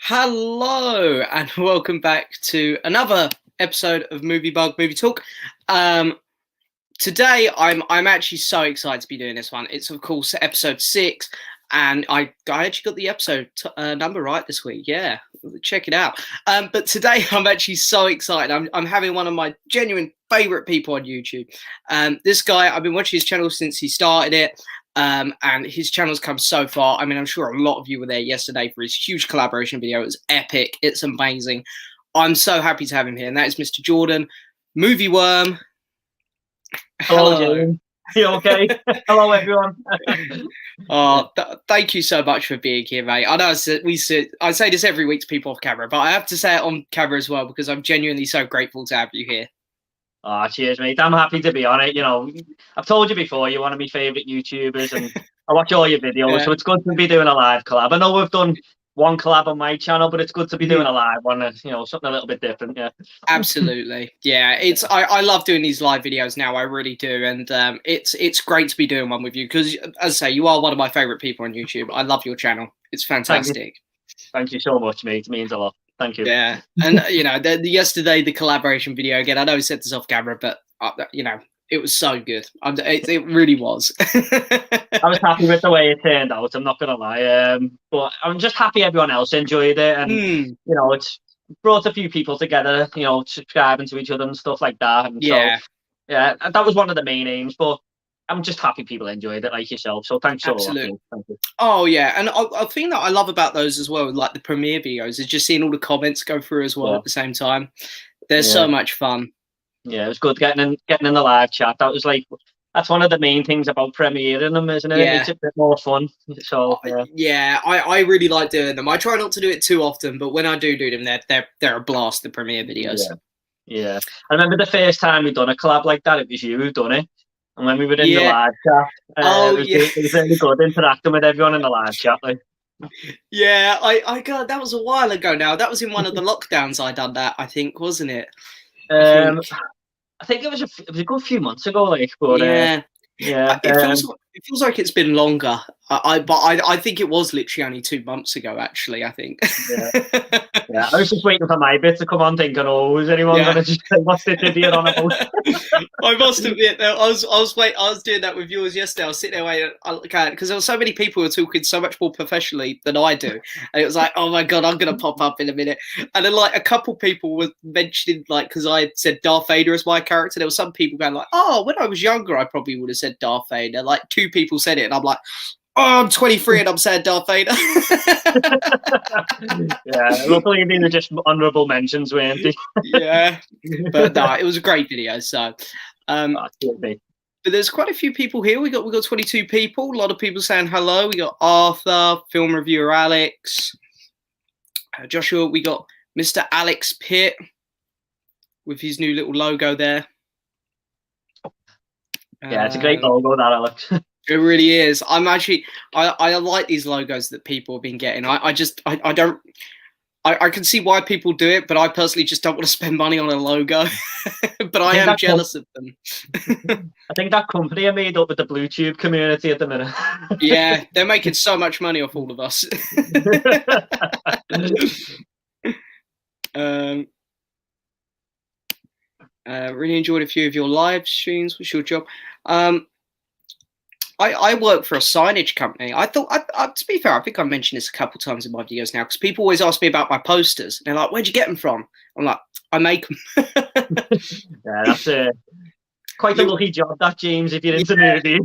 Hello and welcome back to another episode of Movie Bug Movie Talk. Today I'm actually so excited to be doing this one. It's of course episode 6, and I actually got the episode number right this week. Yeah, check it out. But today I'm actually so excited. I'm having one of my genuine favorite people on YouTube. This guy, I've been watching his channel since he started it. And his channel's come so far. I mean, I'm sure a lot of you were there yesterday for his huge collaboration video. It was epic. It's amazing. I'm so happy to have him here, and that is Mr. Jordan, Movie Worm. Hello, James. You okay? Hello, everyone. Thank you so much for being here, mate. I know I say this every week to people off camera, but I have to say it on camera as well because I'm genuinely so grateful to have you here. Oh, cheers, mate. I'm happy to be on it. You know, I've told you before, you're one of my favourite YouTubers, and I watch all your videos, so it's good to be doing a live collab. I know we've done one collab on my channel, but it's good to be doing a live one, you know, something a little bit different, yeah. Absolutely. Yeah, I love doing these live videos now, I really do, and it's great to be doing one with you, because, as I say, you are one of my favourite people on YouTube. I love your channel. It's fantastic. Thank you so much, mate. It means a lot. Thank you. Yeah, and you know, yesterday the collaboration video again. I know we said this off camera, but you know, it was so good. It really was. I was happy with the way it turned out. I'm not gonna lie, but I'm just happy everyone else enjoyed it, and you know, it's brought a few people together. You know, subscribing to each other and stuff like that. And yeah, so yeah, that was one of the main aims. But I'm just happy people enjoyed it, like yourself. So thanks so much. Thank you. Oh yeah, and a thing that I love about those as well, like the premiere videos, is just seeing all the comments go through as well at the same time. They're so much fun. Yeah, it was good getting in the live chat. That's one of the main things about premiering them, isn't it? Yeah. It's a bit more fun. So yeah, I really like doing them. I try not to do it too often, but when I do them, they're a blast. The premiere videos. Yeah. I remember the first time we done a collab like that. It was you who done it. And when we were in the live chat, it was really good interacting with everyone in the live chat. Like. Yeah, I got that was a while ago now. That was in one of the lockdowns I done that, I think, wasn't it? I think it was a good few months ago, like, but yeah. It feels like it's been longer. I think it was literally only 2 months ago, actually. I think. Yeah. I was just waiting for my bit to come on, thinking, "Oh, is anyone gonna just say what's this idiot on about?" I must admit, I was doing that with yours yesterday. I was sitting there waiting, because there were so many people who were talking so much more professionally than I do, and it was like, "Oh my god, I'm gonna pop up in a minute." And then like a couple people were mentioning, like, because I said Darth Vader as my character, there were some people going like, "Oh, when I was younger, I probably would have said Darth Vader." Like 2 people said it, and I'm like, "Oh, I'm 23 and I'm saying Darth Vader." Yeah, luckily these are just honourable mentions, weren't they? Yeah, but no, it was a great video. So, but there's quite a few people here. We got 22 people. A lot of people saying hello. We got Arthur, film reviewer Alex, Joshua. We got Mr. Alex Pitt with his new little logo there. Yeah, it's a great logo, that, Alex. It really is. I like these logos that people have been getting. I can see why people do it, but I personally just don't want to spend money on a logo. But I am jealous of them. I think that company are made up with the Blue Tube community at the minute. Yeah, they're making so much money off all of us. Really enjoyed a few of your live streams. What's your job? I work for a signage company. I thought, to be fair, I think I mentioned this a couple of times in my videos now, because people always ask me about my posters. And they're like, "Where'd you get them from?" I'm like, "I make them." Yeah, that's quite a lucky job, that, James, if you're into movies.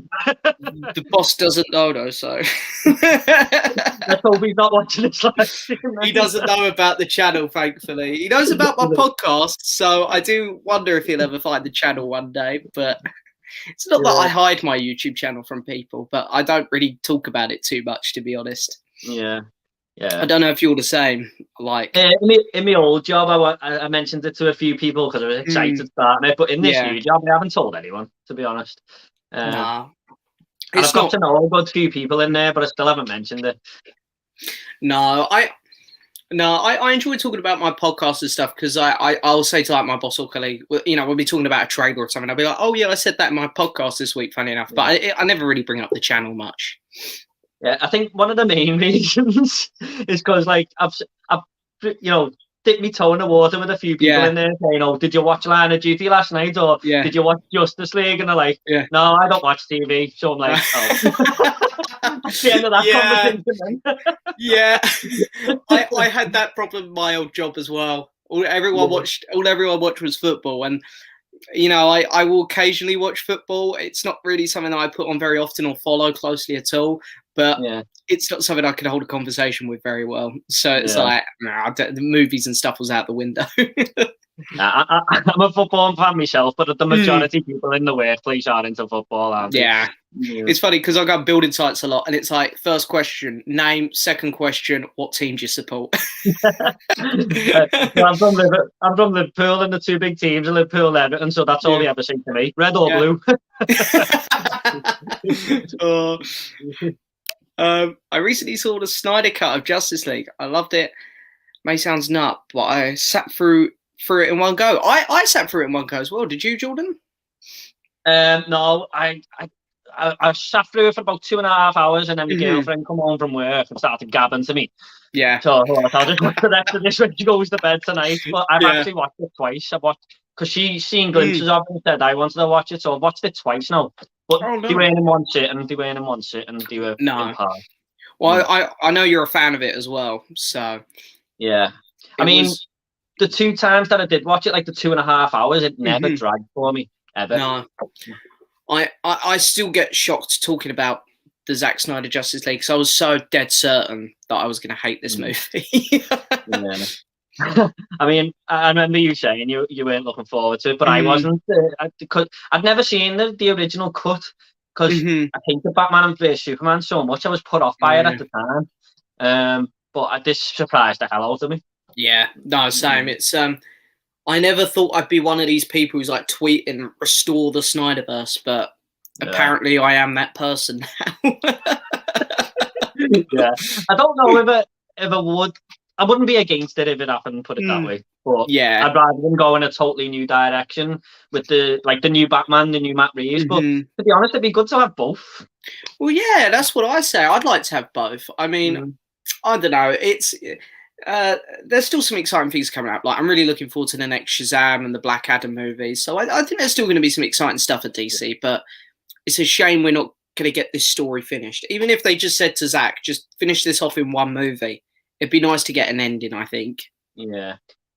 The boss doesn't know, though, so. Let's hope he's not watching this live stream. He doesn't know about the channel, thankfully. He knows about my podcast, so I do wonder if he'll ever find the channel one day. But it's not that I hide my YouTube channel from people, but I don't really talk about it too much, to be honest. Yeah. I don't know if you're the same. Like in my old job, I mentioned it to a few people because I was excited starting it. But in this new job, I haven't told anyone, to be honest. Nah. And I've got to know a good few people in there, but I still haven't mentioned it. No, I enjoy talking about my podcast and stuff, because I'll say to like my boss or colleague, you know, we'll be talking about a trailer or something. I'll be like, "Oh yeah, I said that in my podcast this week." Funny enough, but I never really bring up the channel much. Yeah, I think one of the main reasons is because, like, I've dipped my toe in the water with a few people in there saying, "Oh, did you watch Line of Duty last night?" Or "Did you watch Justice League?" And they're like, "No, I don't watch TV." So I'm like, "Oh." That's the end of that conversation. Yeah, I had that problem in my old job as well. All everyone watched was football, and you know, I will occasionally watch football. It's not really something that I put on very often or follow closely at all. But it's not something I can hold a conversation with very well. So it's like, the movies and stuff was out the window. I'm a football fan myself, but the majority of people in the workplace are into football, aren't they? Yeah. It's funny because I go building sites a lot, and it's like, first question, name; second question, what team do you support? I'm from Liverpool, and the two big teams are Liverpool and Everton, so that's all they ever say to me. Red or blue? I recently saw the Snyder cut of Justice League. I loved it. May sounds nut, but I sat through it in one go. I sat through it in one go as well. Did you, Jordan? No, I sat through it for about 2.5 hours, and then my girlfriend come home from work and started gabbing to me. Yeah. So I'll just watch the rest of this when she goes to bed tonight. But I've actually watched it twice. I've watched, because she's seen glimpses of it and said I wanted to watch it, so I've watched it twice now. But they weren't in one sit, and they were in part. Well, I know you're a fan of it as well, so yeah. I mean, the 2 times that I did watch it, like the 2.5 hours, it never dragged for me ever. No, I still get shocked talking about the Zack Snyder Justice League, because I was so dead certain that I was going to hate this movie. I mean, I remember you saying you weren't looking forward to it, but I wasn't, because I'd never seen the original cut, because I hated Batman vs Superman so much. I was put off by it at the time, but this surprised the hell out of me. Yeah, no, same. It's I never thought I'd be one of these people who's like tweeting "restore the Snyderverse," but apparently I am that person now. Yeah, I don't know if it would. I wouldn't be against it if it happened, put it that way. But I'd rather them go in a totally new direction with the new Batman, the new Matt Reeves. But to be honest, it'd be good to have both. Well, yeah, that's what I say. I'd like to have both. I mean, I don't know. It's there's still some exciting things coming out. Like, I'm really looking forward to the next Shazam and the Black Adam movies. So I think there's still going to be some exciting stuff at DC. But it's a shame we're not going to get this story finished. Even if they just said to Zack, just finish this off in one movie. It'd be nice to get an ending, I think. Yeah,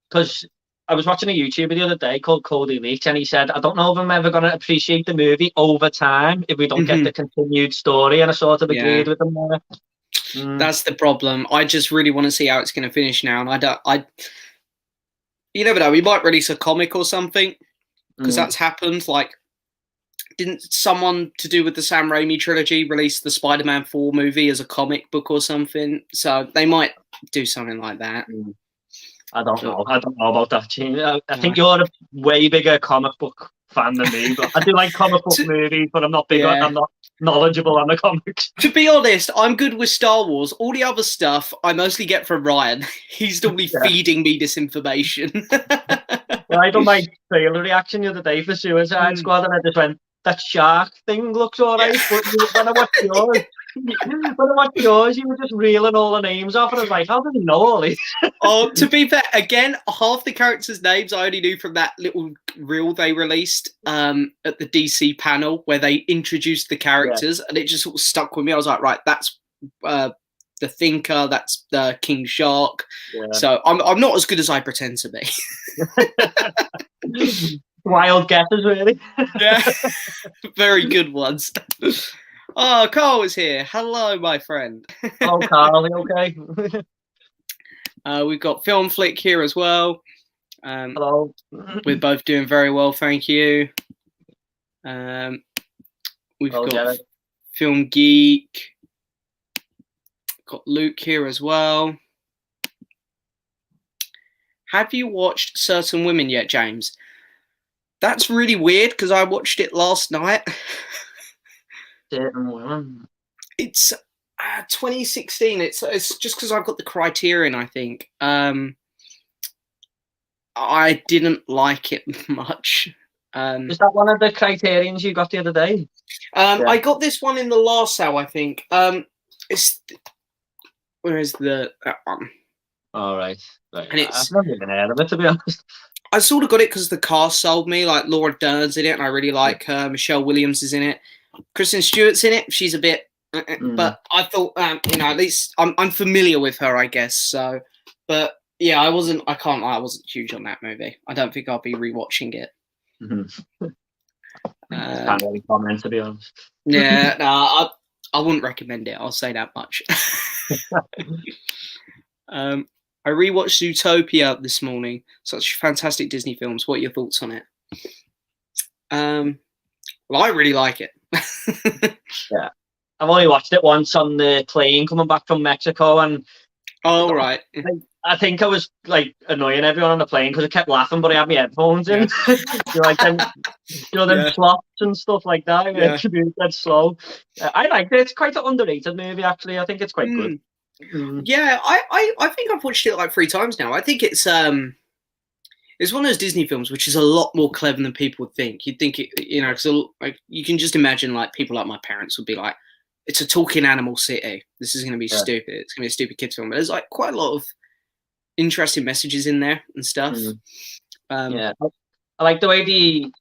because I was watching a YouTuber the other day called Cody Leach, and he said, "I don't know if I'm ever going to appreciate the movie over time if we don't get the continued story." And I sort of agreed with him there. That's the problem. I just really want to see how it's going to finish now, and you never know. We might release a comic or something, because that's happened. Like, didn't someone to do with the Sam Raimi trilogy release the Spider-Man 4 movie as a comic book or something? So they might do something like that. I don't know. I don't know about that, Gene. I think you're a way bigger comic book fan than me, but I do like comic book movies, but I'm not big on, I'm not knowledgeable on the comics. To be honest, I'm good with Star Wars. All the other stuff I mostly get from Ryan. He's normally feeding me this information. Well, I done my trailer reaction the other day for Suicide Squad, and I just went, that shark thing looks alright, but when I watched yours, When I watched yours, you were just reeling all the names off, and I was like, how did you know all these? Oh, to be fair, again, half the characters' names I only knew from that little reel they released at the DC panel where they introduced the characters, and it just sort of stuck with me. I was like, right, that's the Thinker, that's the King Shark. Yeah. So I'm not as good as I pretend to be. Wild guesses, really. Yeah, very good ones. Oh, Carl is here. Hello, my friend. Oh, Carl, you okay? We've got Film Flick here as well. Hello. We're both doing very well, thank you. We've got Film Geek. Got Luke here as well. Have you watched Certain Women yet, James? That's really weird because I watched it last night. Certain Women. It's 2016. It's just because I've got the Criterion, I think. I didn't like it much. Is that one of the Criterions you got the other day? I got this one in the last sale, I think. Where is that one? All right. And I've never even heard of it, to be honest. I sort of got it because the cast sold me. Like Laura Dern's in it, and I really like her. Michelle Williams is in it. Kristen Stewart's in it. She's a bit, but I thought, at least I'm familiar with her, I guess. So, but yeah, I can't lie, I wasn't huge on that movie. I don't think I'll be rewatching it. Can't really comment, to be honest. Yeah, no, I wouldn't recommend it. I'll say that much. I rewatched Zootopia this morning. Such fantastic Disney films. What are your thoughts on it? Well, I really like it. Yeah, I've only watched it once on the plane coming back from Mexico, and right. I think I was like annoying everyone on the plane because I kept laughing, but I had my headphones in. Them slots and stuff like that. Yeah, that's slow. I liked it. It's quite an underrated movie, actually. I think it's quite good. Yeah, I think I've watched it like 3 times now. I think it's one of those Disney films which is a lot more clever than people would think. You'd think it, because like you can just imagine like people like my parents would be like, it's a talking animal city. This is going to be stupid. It's going to be a stupid kids film. But there's like quite a lot of interesting messages in there and stuff. I like the way they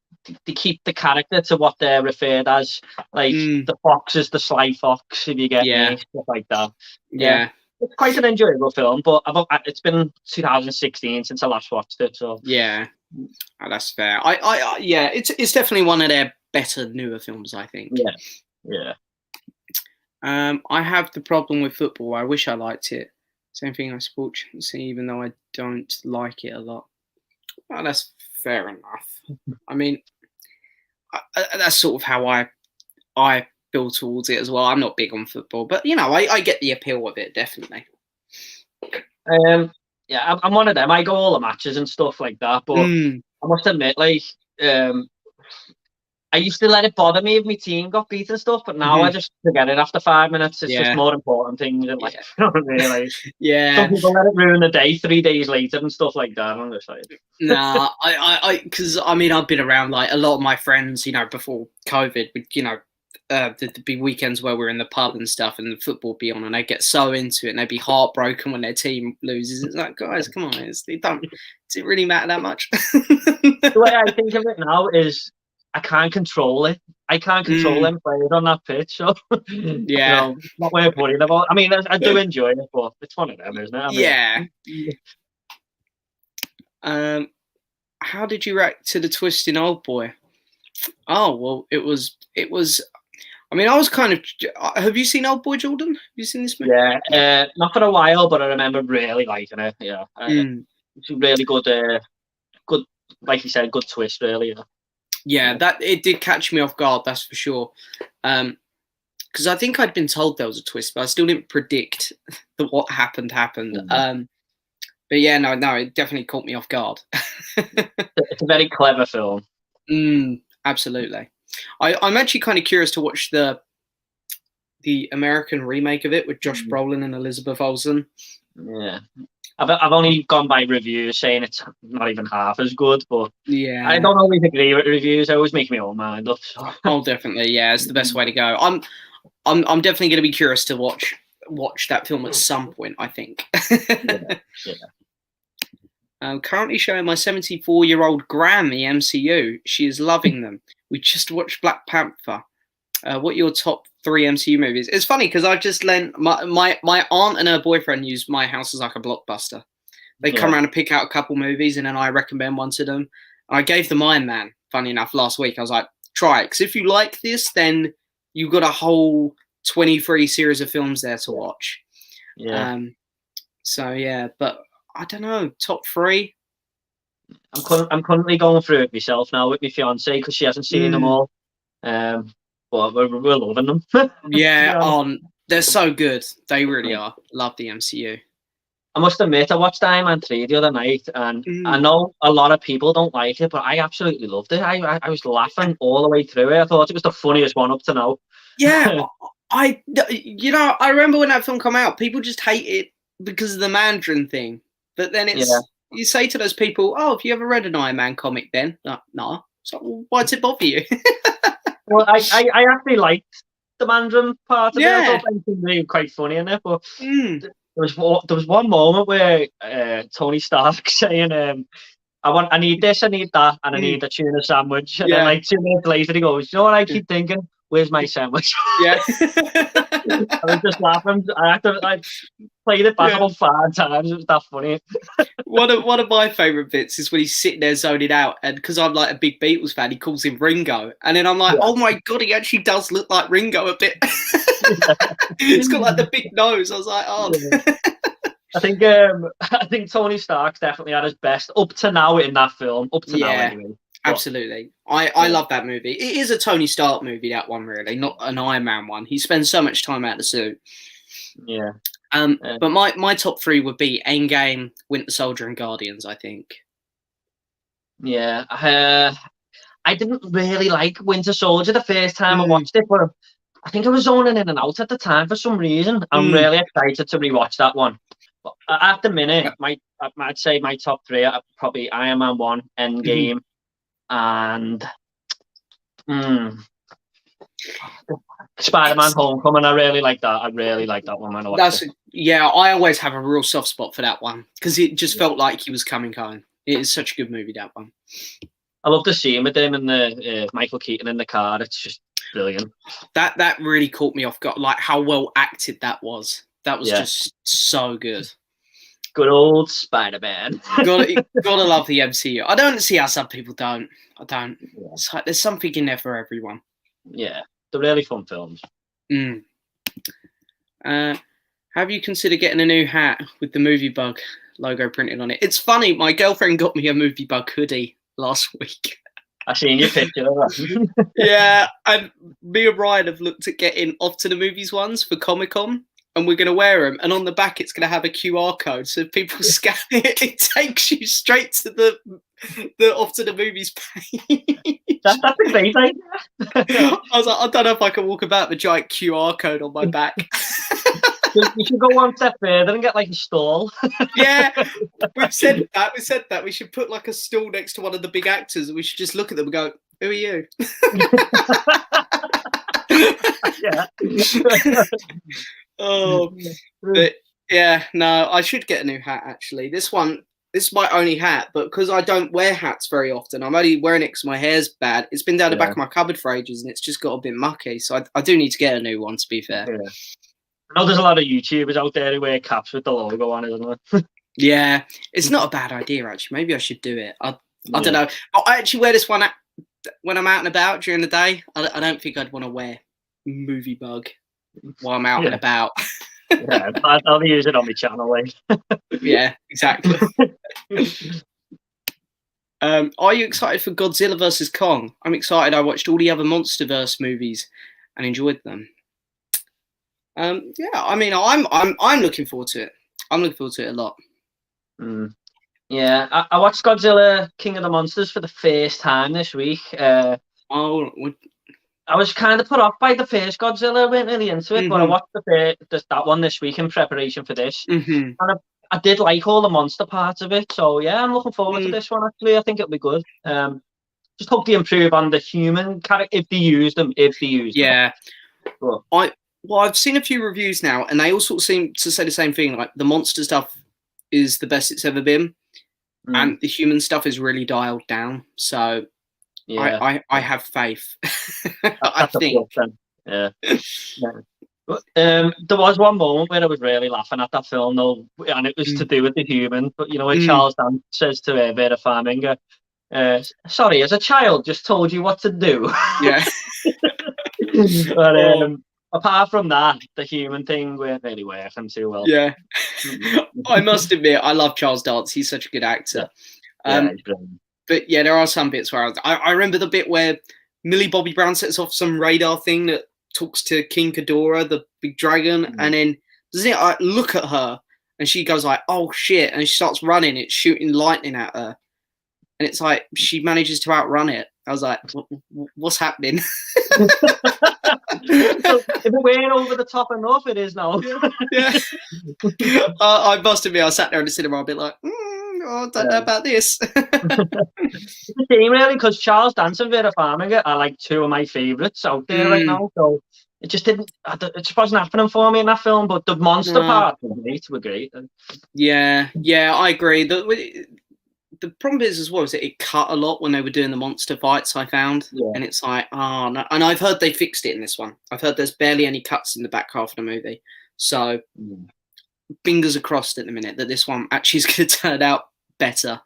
keep the character to what they're referred as. Like the fox is the sly fox, if you get me, stuff like that. Yeah. It's quite an enjoyable film, but it's been 2016 since I last watched it. So yeah, that's fair. It's definitely one of their better newer films, I think. Yeah. I have the problem with football. I wish I liked it. Same thing I support, even though I don't like it a lot. Well, that's fair enough. I mean, that's sort of how I feel towards it as well. I'm not big on football, but I get the appeal of it, definitely. I'm one of them. I go all the matches and stuff like that, but I must admit, like, I used to let it bother me if my team got beat and stuff, but now I just forget it after 5 minutes. It's just more important things than like, really. Some people let it ruin the day 3 days later and stuff like that. I'm just like, nah, because I've been around like a lot of my friends, before COVID, there'd be weekends where we're in the pub and stuff, and the football be on, and they get so into it, and they'd be heartbroken when their team loses. It's like, guys, come on, does it really matter that much? The way I think of it now is, I can't control it. I can't control them players on that pitch. So, not worth worrying about. I mean, I do enjoy it, but it's one of them, isn't it? How did you react to the twist in Oldboy? Oh, well, it was. I mean, I was kind of. Have you seen Oldboy, Jordan? Have you seen this movie? Yeah, not for a while, but I remember really liking it. Yeah, it's a really good, like you said, good twist, really. Yeah, that it did catch me off guard, that's for sure. Because I think I'd been told there was a twist, but I still didn't predict that what happened. But yeah, no, it definitely caught me off guard. It's a very clever film. Absolutely. I'm actually kind of curious to watch the American remake of it with Josh Brolin and Elizabeth Olsen. Yeah. I've only gone by reviews saying it's not even half as good, but I don't always agree with reviews. I always make my own mind up. So. Oh, definitely, yeah, it's the best way to go. I'm definitely going to be curious to watch that film at some point, I think. Yeah. I'm currently showing my 74-year-old gran the MCU. She is loving them. We just watched Black Panther. What are your top 3 MCU movies? It's funny because I've just lent my aunt and her boyfriend use my house as like a Blockbuster. They come around and pick out a couple movies, and then I recommend one to them. I gave them Iron Man, funny enough, last week. I was like, try it, because if you like this, then you've got a whole 23 series of films there to watch. Yeah. So yeah, but I don't know, top 3. I'm currently going through it myself now with my fiance because she hasn't seen them all. But we're loving them. Yeah, they're so good. They really are. Love the MCU. I must admit, I watched Iron Man 3 the other night, and I know a lot of people don't like it, but I absolutely loved it. I was laughing all the way through it. I thought it was the funniest one up to now. Yeah, I remember when that film came out, people just hate it because of the Mandarin thing. But then you say to those people, "Oh, have you ever read an Iron Man comic?" Then no. So why did it bother you? Well, I actually liked the Mandarin part of it. I thought it was really quite funny in it, but. There was one moment where Tony Stark saying, I need this, I need that, and I need a tuna sandwich. And then like 2 minutes later he goes, you know what I keep thinking? Where's my sandwich? Yeah. I was just laughing. I played it back about 5 times. It was that funny. One of my favourite bits is when he's sitting there zoning out, and because I'm like a big Beatles fan, he calls him Ringo. And then I'm like, oh my God, he actually does look like Ringo a bit. He's got like the big nose. I was like, oh. I think Tony Stark's definitely at his best up to now in that film. Up to now, anyway. Absolutely. I love that movie. It is a Tony Stark movie, that one, really, not an Iron Man one. He spends so much time out of the suit. Yeah. But my top 3 would be Endgame, Winter Soldier, and Guardians, I think. Yeah. I didn't really like Winter Soldier the first time I watched it, but I think I was zoning in and out at the time for some reason. I'm really excited to rewatch that one. But at the minute, I'd say my top 3 are probably Iron Man 1, Endgame, and Spider-Man Homecoming. I really like that. I really like that one when I watched it. Yeah, I always have a real soft spot for that one because it just felt like he was coming home. It is such a good movie, that one. I love the scene with him and the Michael Keaton in the car. It's just brilliant. That really caught me off guard, like how well acted that was. That was just so good. Good old Spider-Man. gotta love the MCU. I don't see how some people don't. I don't. Yeah. It's like there's something in there for everyone. Yeah, they're really fun films. Have you considered getting a new hat with the Movie Bug logo printed on it? It's funny, my girlfriend got me a Movie Bug hoodie last week. I seen your picture of that. Yeah, and me and Ryan have looked at getting off to the movies ones for Comic-Con, and we're going to wear them. And on the back, it's going to have a QR code. So if people scan it, it takes you straight to the off to the movies page. That's a great idea. I was like, I don't know if I can walk about with a giant QR code on my back. You should go one step further and get like a stall. Yeah, we've said that. We said that we should put like a stall next to one of the big actors, and we should just look at them and go, "Who are you?" Yeah. Oh, but yeah, no, I should get a new hat actually. This is my only hat, but because I don't wear hats very often, I'm only wearing it because my hair's bad. It's been down the back of my cupboard for ages, and it's just got a bit mucky. So I do need to get a new one, to be fair. Yeah. I know there's a lot of YouTubers out there who wear caps with the logo on, isn't there? Yeah, it's not a bad idea actually. Maybe I should do it. I don't know. I actually wear this one when I'm out and about during the day. I don't think I'd want to wear Movie Bug while I'm out and about. Yeah, I'll use it on my channel. Like. Yeah, exactly. Are you excited for Godzilla vs. Kong? I'm excited. I watched all the other Monsterverse movies and enjoyed them. Yeah, I mean, I'm looking forward to it. I'm looking forward to it a lot. Yeah, I watched Godzilla King of the Monsters for the first time this week. I was kind of put off by the first Godzilla. I went really into it, but I watched that one this week in preparation for this. And I did like all the monster parts of it. So yeah, I'm looking forward to this one. Actually, I think it'll be good. Just hope they improve on the human character if they use them. Yeah, But, Well, I've seen a few reviews now, and they all sort of seem to say the same thing. Like the monster stuff is the best it's ever been, and the human stuff is really dialed down. So Yeah, I have faith. I that's a think. plus then. Yeah. Yeah. But, there was one moment where I was really laughing at that film, though, and it was to do with the human. But you know, when Mm, Charles Dance says to Vera Farmiga, "Sorry, as a child, just told you what to do." yeah. But Oh, apart from that, the human thing weren't really working too well. yeah. I must admit, I love Charles Dance. He's such a good Yeah, actor. yeah, Um, he's brilliant. but yeah, there are some bits where I remember the bit where Millie Bobby Brown sets off some radar thing that talks to King Ghidorah, the big dragon, and then doesn't it look at her and she goes like, "Oh shit!" and she starts running. It's shooting lightning at her, and it's like she manages to outrun it. I was like, "What's happening?" So if it weren't over the top enough, it is now. Yeah. I must admit, I sat there in the cinema a bit like, I don't know about this. It's a shame, really, because Charles Dance and Vera Farmiga are like two of my favourites out there right now. So it just didn't, it just wasn't happening for me in that film. But the monster part were great. Yeah, I agree. The problem is as well is that it cut a lot when they were doing the monster fights. I found, and it's like, oh no. And I've heard they fixed it in this one. I've heard there's barely any cuts in the back half of the movie. So fingers are crossed at the minute that this one actually is going to turn out better.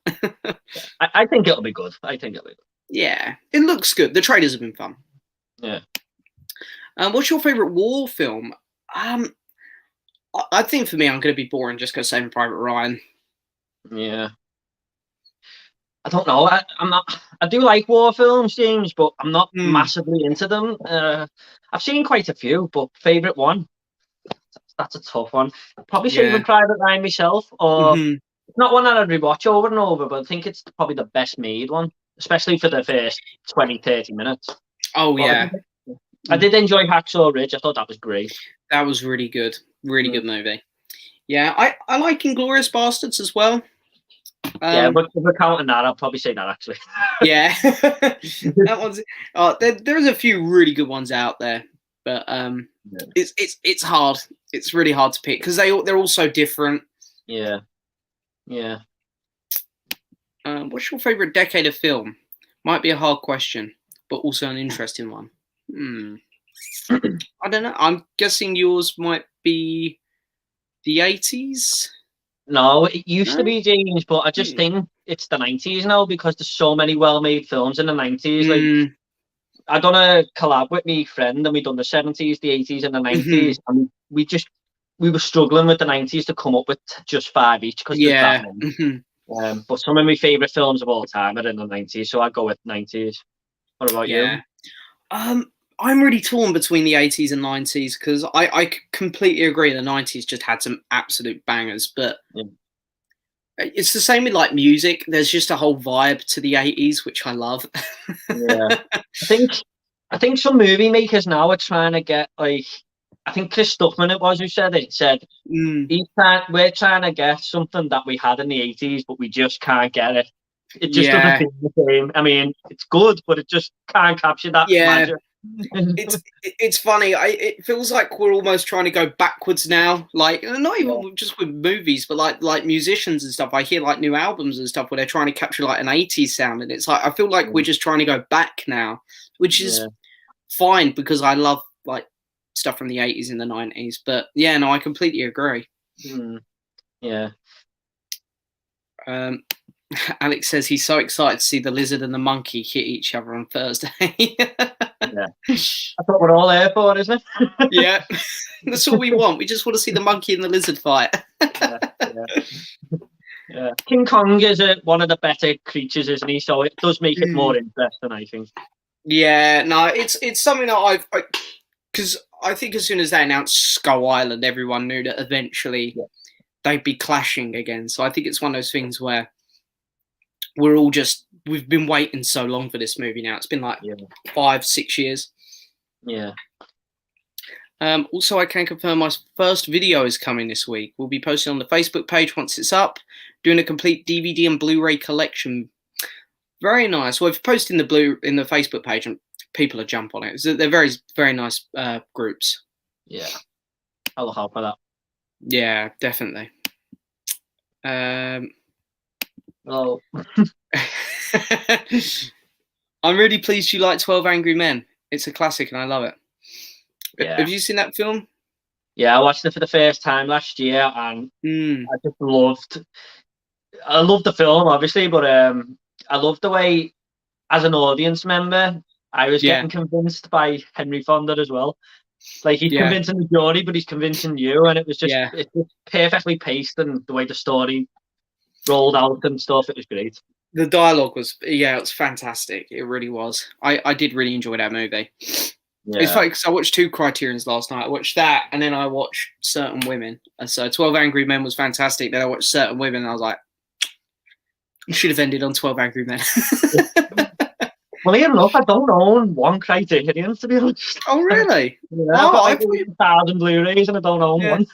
I think it'll be good. Yeah, it looks good. The trailers have been fun. Yeah. What's your favorite war film? I think for me, I'm going to be boring. Just go Saving Private Ryan. Yeah. I don't know. I'm not. I do like war films, James, but I'm not massively into them. I've seen quite a few, but favorite one, that's a tough one. Probably Saving Private Ryan myself, or it's not one that I'd rewatch over and over, but I think it's probably the best made one, especially for the first 20, 30 minutes. Oh, yeah. I did enjoy Hacksaw Ridge. I thought that was great. That was really good. Really good movie. Yeah, I like Inglourious Bastards as well. Yeah, but if we're counting that, I'll probably say that actually. Yeah. That one's there's a few really good ones out there, but it's hard. It's really hard to pick because they're all so different. Yeah. What's your favorite decade of film? Might be a hard question, but also an interesting one. I don't know. I'm guessing yours might be the 80s. No, it used to be, James, but I just think it's the 90s now because there's so many well-made films in the 90s. Like, I done a collab with my friend, and we done the 70s, the 80s, and the 90s, and we were struggling with the 90s to come up with just 5 each because there's that many. But some of my favourite films of all time are in the 90s, so I'd go with 90s. What about you? I'm really torn between the 80s and 90s because I completely agree the 90s just had some absolute bangers, but it's the same with like music. There's just a whole vibe to the 80s, which I love. Yeah. I think some movie makers now are trying to get like, I think Chris Stuckman it was who said it. Said we're trying to get something that we had in the 80s, but we just can't get it. It just doesn't feel the same. I mean, it's good, but it just can't capture that magic. It's funny. It feels like we're almost trying to go backwards now. Like not even just with movies, but like musicians and stuff. I hear like new albums and stuff where they're trying to capture like an 80s sound, and it's like I feel like we're just trying to go back now, which is fine because I love like stuff from the 80s and the 90s. But yeah, no, I completely agree. Yeah. Alex says he's so excited to see the lizard and the monkey hit each other on Thursday. Yeah. That's what we're all there for, isn't it? Yeah. That's all we want. We just want to see the monkey and the lizard fight. Yeah. King Kong is one of the better creatures, isn't he? So it does make it more interesting, I think. Yeah, no, it's something that because I think as soon as they announced Skull Island, everyone knew that eventually they'd be clashing again. So I think it's one of those things where we've been waiting so long for this movie now. It's been like 5-6 years. Yeah. Also, I can confirm my first video is coming this week. We'll be posting on the Facebook page once it's up, doing a complete DVD and Blu-ray collection. Very nice. Well, if posting in the Facebook page and people will jump on it. They're very, very nice groups. Yeah, I'll look out for that. Yeah, definitely. Oh, I'm really pleased you like 12 Angry Men. It's a classic and I love it. yeah. Have you seen that film? Yeah, I watched it for the first time last year, and I just loved. I loved the film, obviously, but I loved the way, as an audience member, I was Yeah, getting convinced by Henry Fonda as well. Like, he's yeah, convincing the jury, but he's convincing you, and it's just yeah. perfectly paced, and the way the story rolled out and stuff, it was great. The dialogue was, yeah, it was fantastic. It really was. I did really enjoy that movie. It's Yeah. funny because I watched 2 Criterions last night. I watched that, and then I watched Certain Women. And so 12 Angry Men was fantastic. Then I watched Certain Women, and I was like, you should have ended on 12 Angry Men. Well, enough, I don't own one Criterion, to be honest. Oh, really? Yeah, I've got like 1,000 Blu-rays and I don't own one.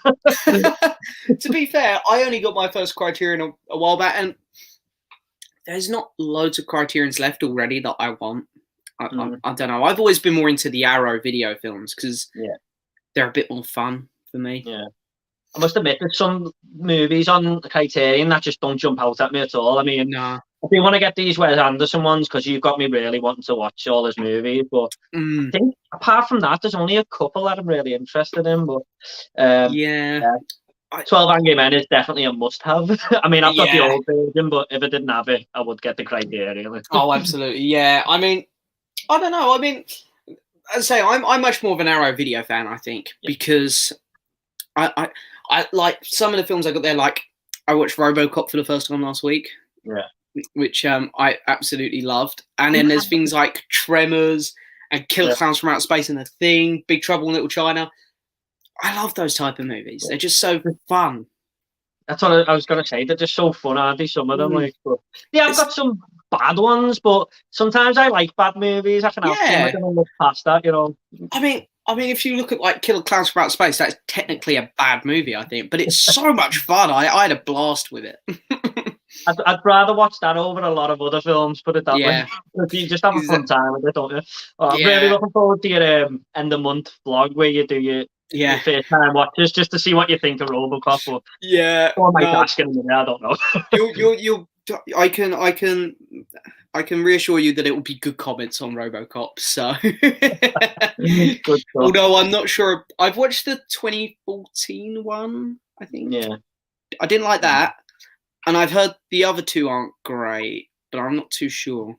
To be fair, I only got my first Criterion a while back, and there's not loads of Criterions left already that I want. I don't know. I've always been more into the Arrow video films because they're a bit more fun for me. Yeah. I must admit, there's some movies on Criterion that just don't jump out at me at all. I mean, I do want to get these Wes Anderson ones because you've got me really wanting to watch all his movies. But I think apart from that, there's only a couple that I'm really interested in. But 12 Angry Men is definitely a must-have. I mean, I've got the old version, but if I didn't have it, I would get the Criterion. Oh, absolutely. Yeah. I mean, I don't know. I mean, I'd say I'm much more of an Arrow video fan, I think, because I like some of the films I got there. Like, I watched Robocop for the first time last week. Yeah. Which I absolutely loved. And then there's things like Tremors and Killer Clowns from Outer Space and The Thing, Big Trouble in Little China. I love those type of movies. They're just so fun. That's what I was going to say. They're just so fun, aren't they? Some of them, like, but, yeah, I've got some bad ones, but sometimes I like bad movies. I can have them. I can look past that, you know. I mean, if you look at like Killer Clowns from Outer Space, that's technically a bad movie, I think, but it's so much fun. I had a blast with it. I'd rather watch that over a lot of other films, put it that way. You just have a fun time with it, don't you? Well, I'm really looking forward to your end of month vlog where you do your first time watches just to see what you think of Robocop. Or, or I might ask in a minute, I don't know. I can reassure you that it will be good comments on Robocop. So, although I'm not sure, I've watched the 2014 one. I think. Yeah, I didn't like that. And I've heard the other 2 aren't great, but I'm not too sure.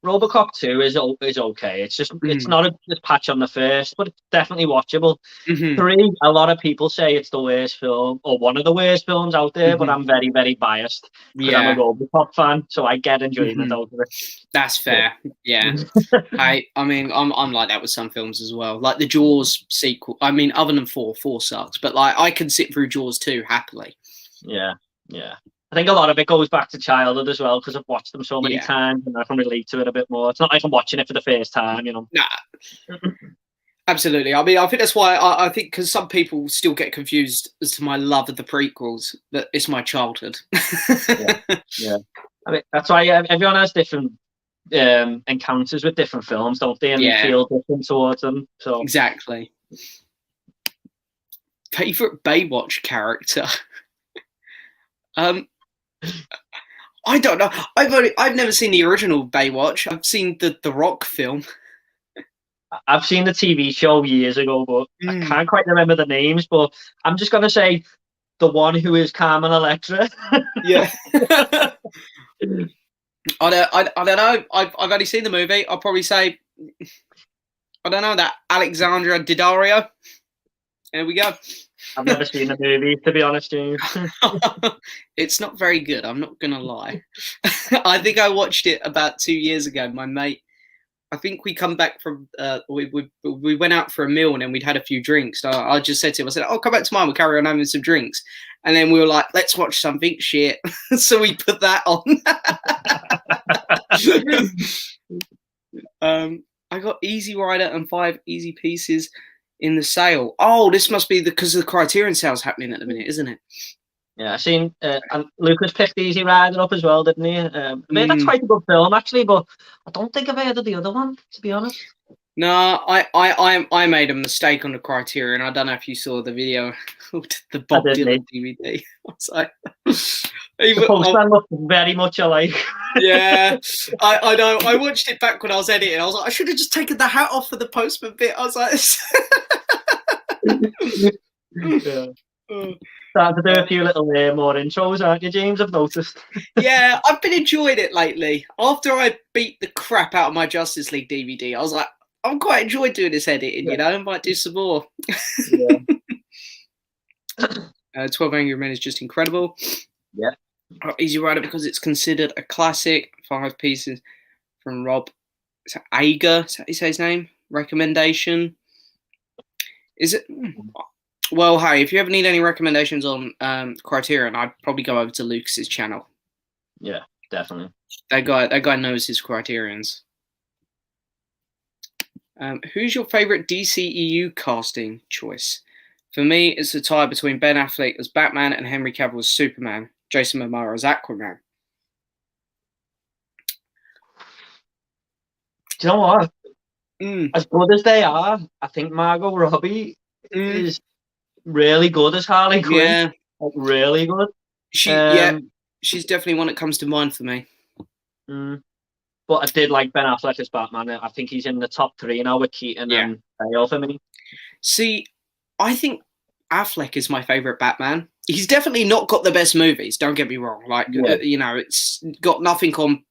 Robocop 2 is okay. It's just it's not a just patch on the first, but it's definitely watchable. 3, a lot of people say it's the worst film or one of the worst films out there, but I'm very, very biased because I'm a Robocop fan, so I get enjoyment out of it. That's fair. Yeah. I mean, I'm like that with some films as well. Like the Jaws sequel. I mean, other than 4 sucks, but like I can sit through Jaws 2 happily. Yeah. I think a lot of it goes back to childhood as well because I've watched them so many times and I can relate to it a bit more. It's not like I'm watching it for the first time, you know. Nah, absolutely. I mean, I think that's why I think because some people still get confused as to my love of the prequels, that it's my childhood. Yeah. I mean, that's why everyone has different encounters with different films, don't they? And they feel different towards them. So exactly. Favorite Baywatch character. I don't know. I've never seen the original Baywatch. I've seen the Rock film. I've seen the TV show years ago, but I can't quite remember the names. But I'm just gonna say the one who is Carmen Electra. Yeah. I don't know. I've only seen the movie. I'll probably say I don't know, that Alexandra Daddario. There we go. I've never seen the movie, to be honest, James. It's not very good, I'm not gonna lie. I think I watched it about 2 years ago. My mate, I think we come back from we went out for a meal and then we'd had a few drinks. So I just said to him, I said, "Oh, come back tomorrow, we'll carry on having some drinks." And then we were like, "Let's watch something shit." So we put that on. I got Easy Rider and 5 Easy Pieces in the sale. Oh, this must be because of the Criterion sales happening at the minute, isn't it? Yeah, I've seen and Lucas picked Easy Rider up as well, didn't he? I mean, that's quite a good film, actually, but I don't think I've heard of the other one, to be honest. No, I made a mistake on the Criterion. I don't know if you saw the video, the Bob Dylan DVD. I was like, the postman looked very much alike. Yeah, I know. I watched it back when I was editing. I was like, I should have just taken the hat off for the postman bit. I was like, yeah. Starting to do a few little more intros, aren't you, James? I've noticed. Yeah, I've been enjoying it lately. After I beat the crap out of my Justice League DVD, I was like, I'm quite enjoying doing this editing, you know, I might do some more. Yeah. 12 Angry Men is just incredible. Yeah. Easy Rider because it's considered a classic. 5 pieces from Rob Ager, is that you say his name? Recommendation. Is it? Well, hey, if you ever need any recommendations on Criterion, I'd probably go over to Lucas's channel. Yeah, definitely. That guy knows his Criterions. Who's your favorite DCEU casting choice? For me, it's a tie between Ben Affleck as Batman and Henry Cavill as Superman, Jason Momoa as Aquaman. Do you know what? As good as they are, I think Margot Robbie is really good as Harley Quinn. Yeah, like, really good. She's definitely one that comes to mind for me. But I did like Ben Affleck as Batman. I think he's in the top 3 now with Keaton and Bale for me. See, I think Affleck is my favorite Batman. He's definitely not got the best movies. Don't get me wrong. Like you know, it's got nothing on.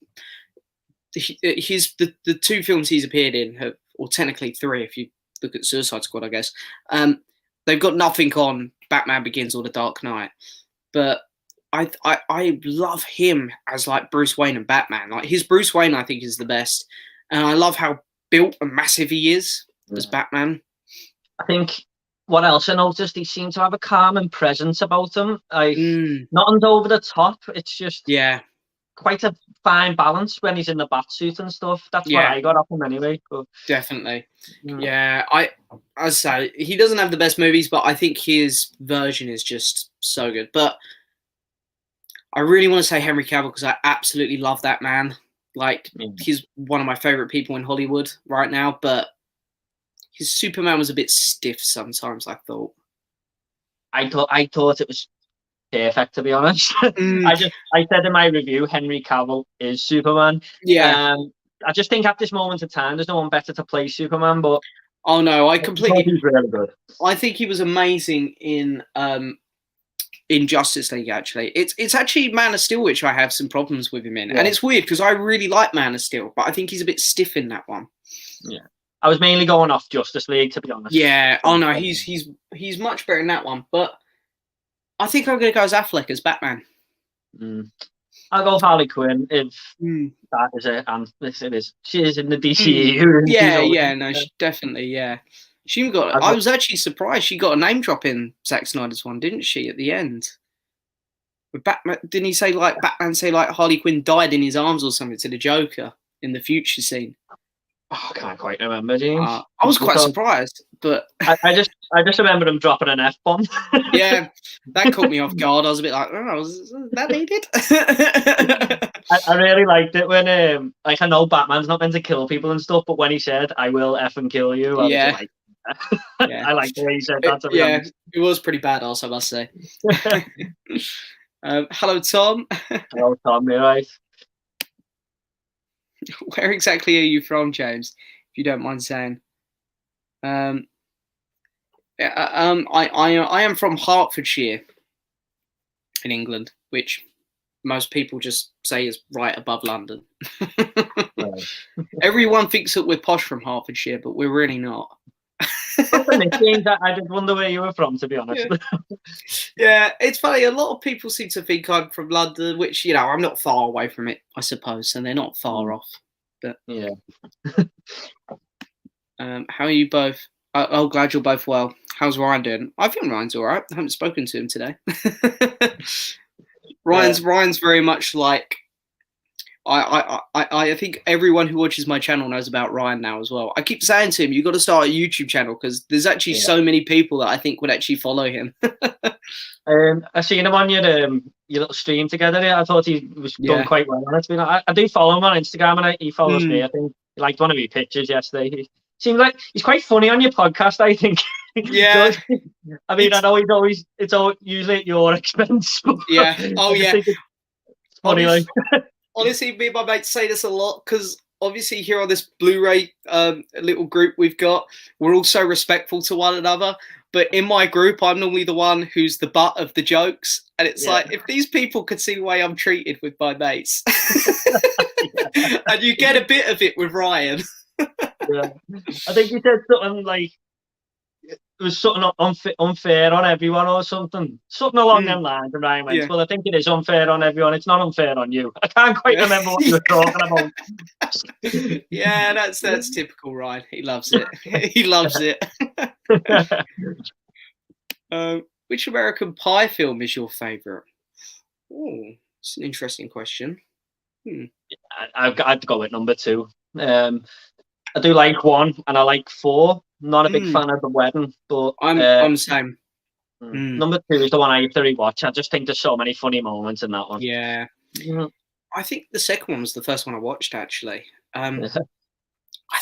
The 2 films he's appeared in, or technically 3 if you look at Suicide Squad, I guess. They've got nothing on Batman Begins or The Dark Knight. But I love him as like Bruce Wayne and Batman. Like his Bruce Wayne, I think, is the best, and I love how built and massive he is as Batman. I think what else I noticed, he seemed to have a calming presence about him. Like nothing's over the top. It's just quite a fine balance when he's in the bat suit and stuff. That's what I got off him anyway. But, definitely, I say he doesn't have the best movies, but I think his version is just so good. But I really want to say Henry Cavill because I absolutely love that man. Like he's one of my favorite people in Hollywood right now. But his Superman was a bit stiff sometimes. I thought it was perfect, to be honest. I said in my review, Henry Cavill is Superman. Yeah. I just think at this moment in time, there's no one better to play Superman. But oh no, I completely. He's really good. I think he was amazing in Justice League. Actually, it's actually Man of Steel which I have some problems with him in, and it's weird because I really like Man of Steel, but I think he's a bit stiff in that one. Yeah, I was mainly going off Justice League, to be honest. Yeah. Oh no, he's much better in that one, but I think I'm gonna go as Affleck as Batman. I'll go Harley Quinn if that is it, and it is. She is in the DCU. She definitely, She got. I was actually surprised she got a name drop in Zack Snyder's one, didn't she? At the end, with Batman, didn't he say like Batman say like Harley Quinn died in his arms or something to the Joker in the future scene? Oh, I can't quite remember, James. I was quite surprised, but I just remember him dropping an F-bomb. Yeah, that caught me off guard. I was a bit like, oh, was that needed? I really liked it when, like, I know Batman's not meant to kill people and stuff, but when he said, "I will effing kill you," I was like, I like the way he said that. It was pretty badass, I must say. Hello, Tom. Hello, Tom. You're right. Where exactly are you from, James? If you don't mind saying. I am from Hertfordshire in England, which most people just say is right above London. Everyone thinks that we're posh from Hertfordshire, but we're really not. I did wonder where you were from, to be honest. Yeah, it's funny. A lot of people seem to think I'm from London, which, you know, I'm not far away from it, I suppose, and they're not far off. But yeah. How are you both? Oh, glad you're both well. How's Ryan doing? I think Ryan's all right. I haven't spoken to him today. Ryan's very much like I think everyone who watches my channel knows about Ryan now as well. I keep saying to him, "You got to start a YouTube channel," because there's actually so many people that I think would actually follow him. I seen him on your little stream together. I thought he was done quite well on it. I do follow him on Instagram, and he follows me. I think he liked one of your pictures yesterday. Seems like he's quite funny on your podcast, I think. Yeah. I mean, I know it's usually at your expense. But Yeah. Oh, I just yeah. think it's funny, like. Honestly, me and my mates say this a lot because obviously here on this Blu-ray little group we've got, we're all so respectful to one another. But in my group, I'm normally the one who's the butt of the jokes. And it's like, if these people could see the way I'm treated with my mates. And you get a bit of it with Ryan. Yeah. I think you said something like, it was something unfair on everyone or something. Something along them lines. And Ryan went, well, I think it is unfair on everyone. It's not unfair on you. I can't quite remember what you were talking about. Yeah, that's typical Ryan. He loves it. He loves it. Which American Pie film is your favourite? Oh, it's an interesting question. I'd go with number 2. I do like 1 and I like 4. Not a big fan of The Wedding, but I'm the same. Number 2 is the one I used to rewatch. I just think there's so many funny moments in that one. Yeah. I think the second one was the first one I watched, actually. I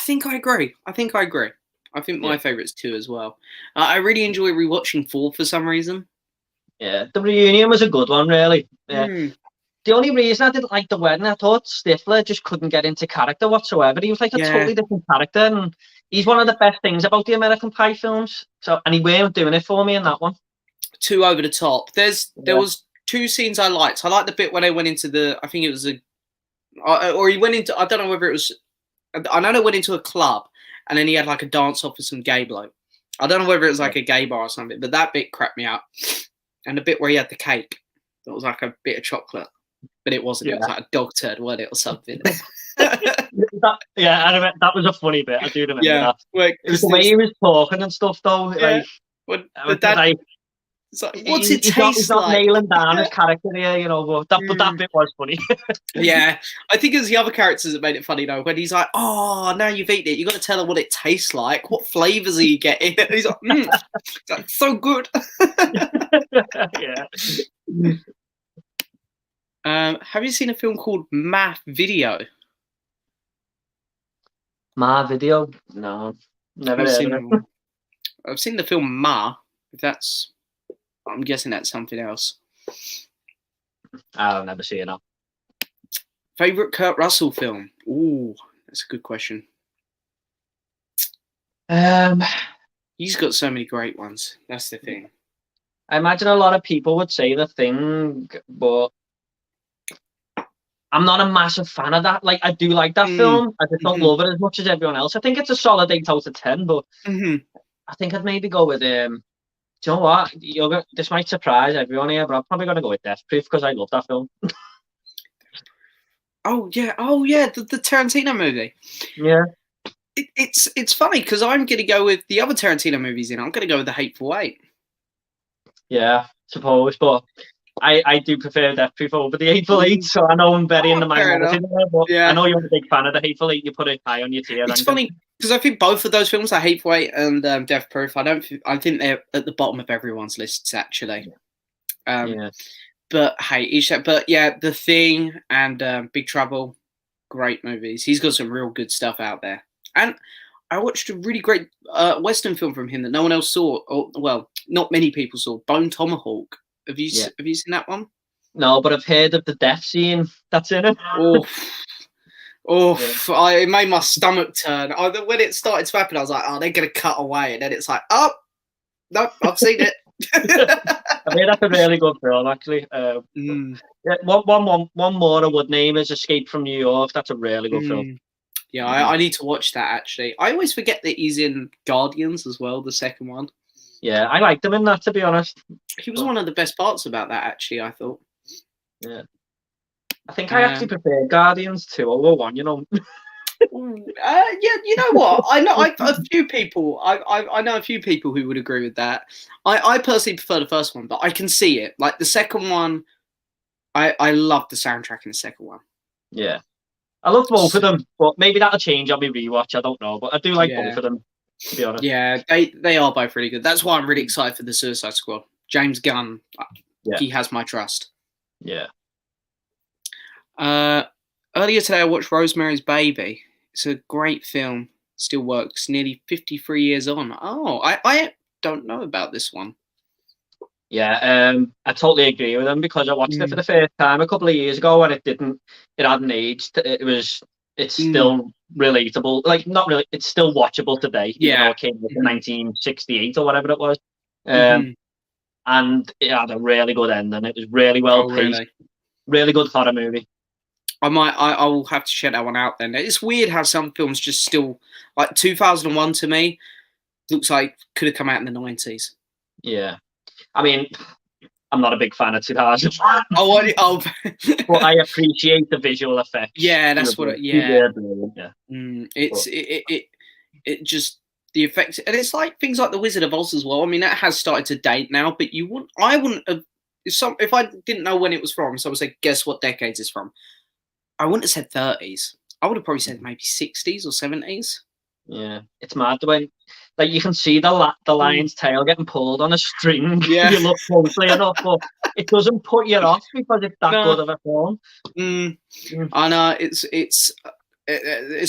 think I agree. I think my favourite's 2 as well. I really enjoy rewatching 4 for some reason. Yeah, the reunion was a good one, really. Yeah. The only reason I didn't like The Wedding, I thought Stifler just couldn't get into character whatsoever. He was like a totally different character, and he's one of the best things about the American Pie films. And he weren't doing it for me in that one. Too over the top. There was 2 scenes I liked. I liked the bit when they went into I think it was he went into, I don't know whether it was, I know they went into a club, and then he had like a dance off with some gay bloke. I don't know whether it was like a gay bar or something, but that bit cracked me up. And the bit where he had the cake, that was like a bit of chocolate. But it wasn't. It was like a dog turd, wasn't it, or something? I remember, that was a funny bit. I do remember that. Well, it was the way he was talking and stuff, though. Yeah. But dad, what's it taste like? He's not nailing down his character here, but that bit was funny. Yeah, I think it was the other characters that made it funny though. When he's like, "Oh, now you've eaten it, you got to tell her what it tastes like. What flavors are you getting?" And he's like, It's like, so good. Yeah. Have you seen a film called Ma Video? Ma Video? No, never heard of it. I've seen the film Ma. I'm guessing that's something else. I've never seen it. Favorite Kurt Russell film? Ooh, that's a good question. He's got so many great ones. That's the thing. I imagine a lot of people would say The Thing, but I'm not a massive fan of that. Like, I do like that film. I just don't love it as much as everyone else. I think it's a solid 8 out of 10, but I think I'd maybe go with, do you know what? This might surprise everyone here, but I'm probably going to go with Death Proof because I love that film. Oh, yeah. The Tarantino movie. Yeah. It's funny because I'm going to go with the other Tarantino movies I'm going to go with The Hateful Eight. Yeah, suppose, but I do prefer Death Proof over The Hateful Eight, so I know I'm very in the minority there, but I know you're a big fan of The Hateful Eight. You put it high on your tier. It's funny because I think both of those films, The Hateful Eight and Death Proof, I think they're at the bottom of everyone's lists actually. But hey, The Thing and Big Trouble, great movies. He's got some real good stuff out there. And I watched a really great Western film from him that no one else saw. Well, not many people saw. Bone Tomahawk. Have you seen that one? No, but I've heard of the death scene that's in it. It made my stomach turn. When it started to happen, I was like, "Oh, they're gonna cut away," and then it's like, "Oh, no, I've seen it." I mean, that's a really good film, actually. Yeah, one more I would name is Escape from New York. That's a really good film. Yeah, I need to watch that, actually. I always forget that he's in Guardians as well, the second one. Yeah, I liked him in that, to be honest. He was one of the best parts about that, actually, I thought. Yeah. I think I actually prefer Guardians 2 over 1, you know what? I know a few people. I know a few people who would agree with that. I personally prefer the first one, but I can see it. Like the second one, I love the soundtrack in the second one. Yeah, I love both of them, but maybe that'll change on my rewatch. I don't know, but I do like both of them, to be honest. Yeah, they are both really good. That's why I'm really excited for the Suicide Squad. James Gunn, he has my trust. Yeah. Earlier today, I watched Rosemary's Baby. It's a great film. still works nearly 53 years on. Oh, I don't know about this one. Yeah, I totally agree with him because I watched it for the first time a couple of years ago and it hadn't aged. It's still relatable. Like, not really, it's still watchable today, even though it came out in 1968 or whatever it was. And it had a really good ending. It was really well paced. Really good horror movie. I will have to check that one out then. It's weird how some films just still, like 2001 to me, looks like could have come out in the 90s. Yeah. I mean, I'm not a big fan of 2000. But I appreciate the visual effects. Yeah, that's what. It just the effects, and it's like things like the Wizard of Oz as well. I mean, that has started to date now, but I wouldn't have. If I didn't know when it was from, someone said, "Guess what decades it's from?" I wouldn't have said 30s. I would have probably said maybe 60s or 70s. Yeah, it's mad when, like, you can see the lion's tail getting pulled on a string. Yeah. You look closely enough, but it doesn't put you off because it's that good of a film. I know it's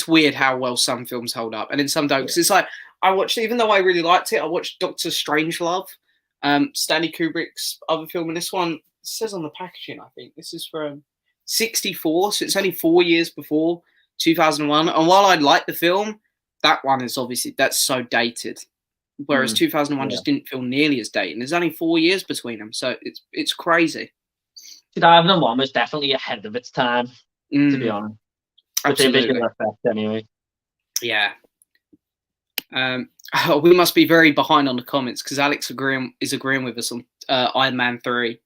weird how well some films hold up, and in some don't. Because it's like I watched, even though I really liked it, I watched Doctor Strangelove, Stanley Kubrick's other film, and this one it says on the packaging, I think this is from 64, so it's only 4 years before 2001. And while I like the film, that one is obviously that's so dated, whereas 2001 just didn't feel nearly as dated. And there's only 4 years between them, so it's crazy. 2001 was definitely ahead of its time, to be honest. Absolutely. With the visual effects, anyway. Yeah. We must be very behind on the comments because Alex is agreeing with us on Iron Man 3.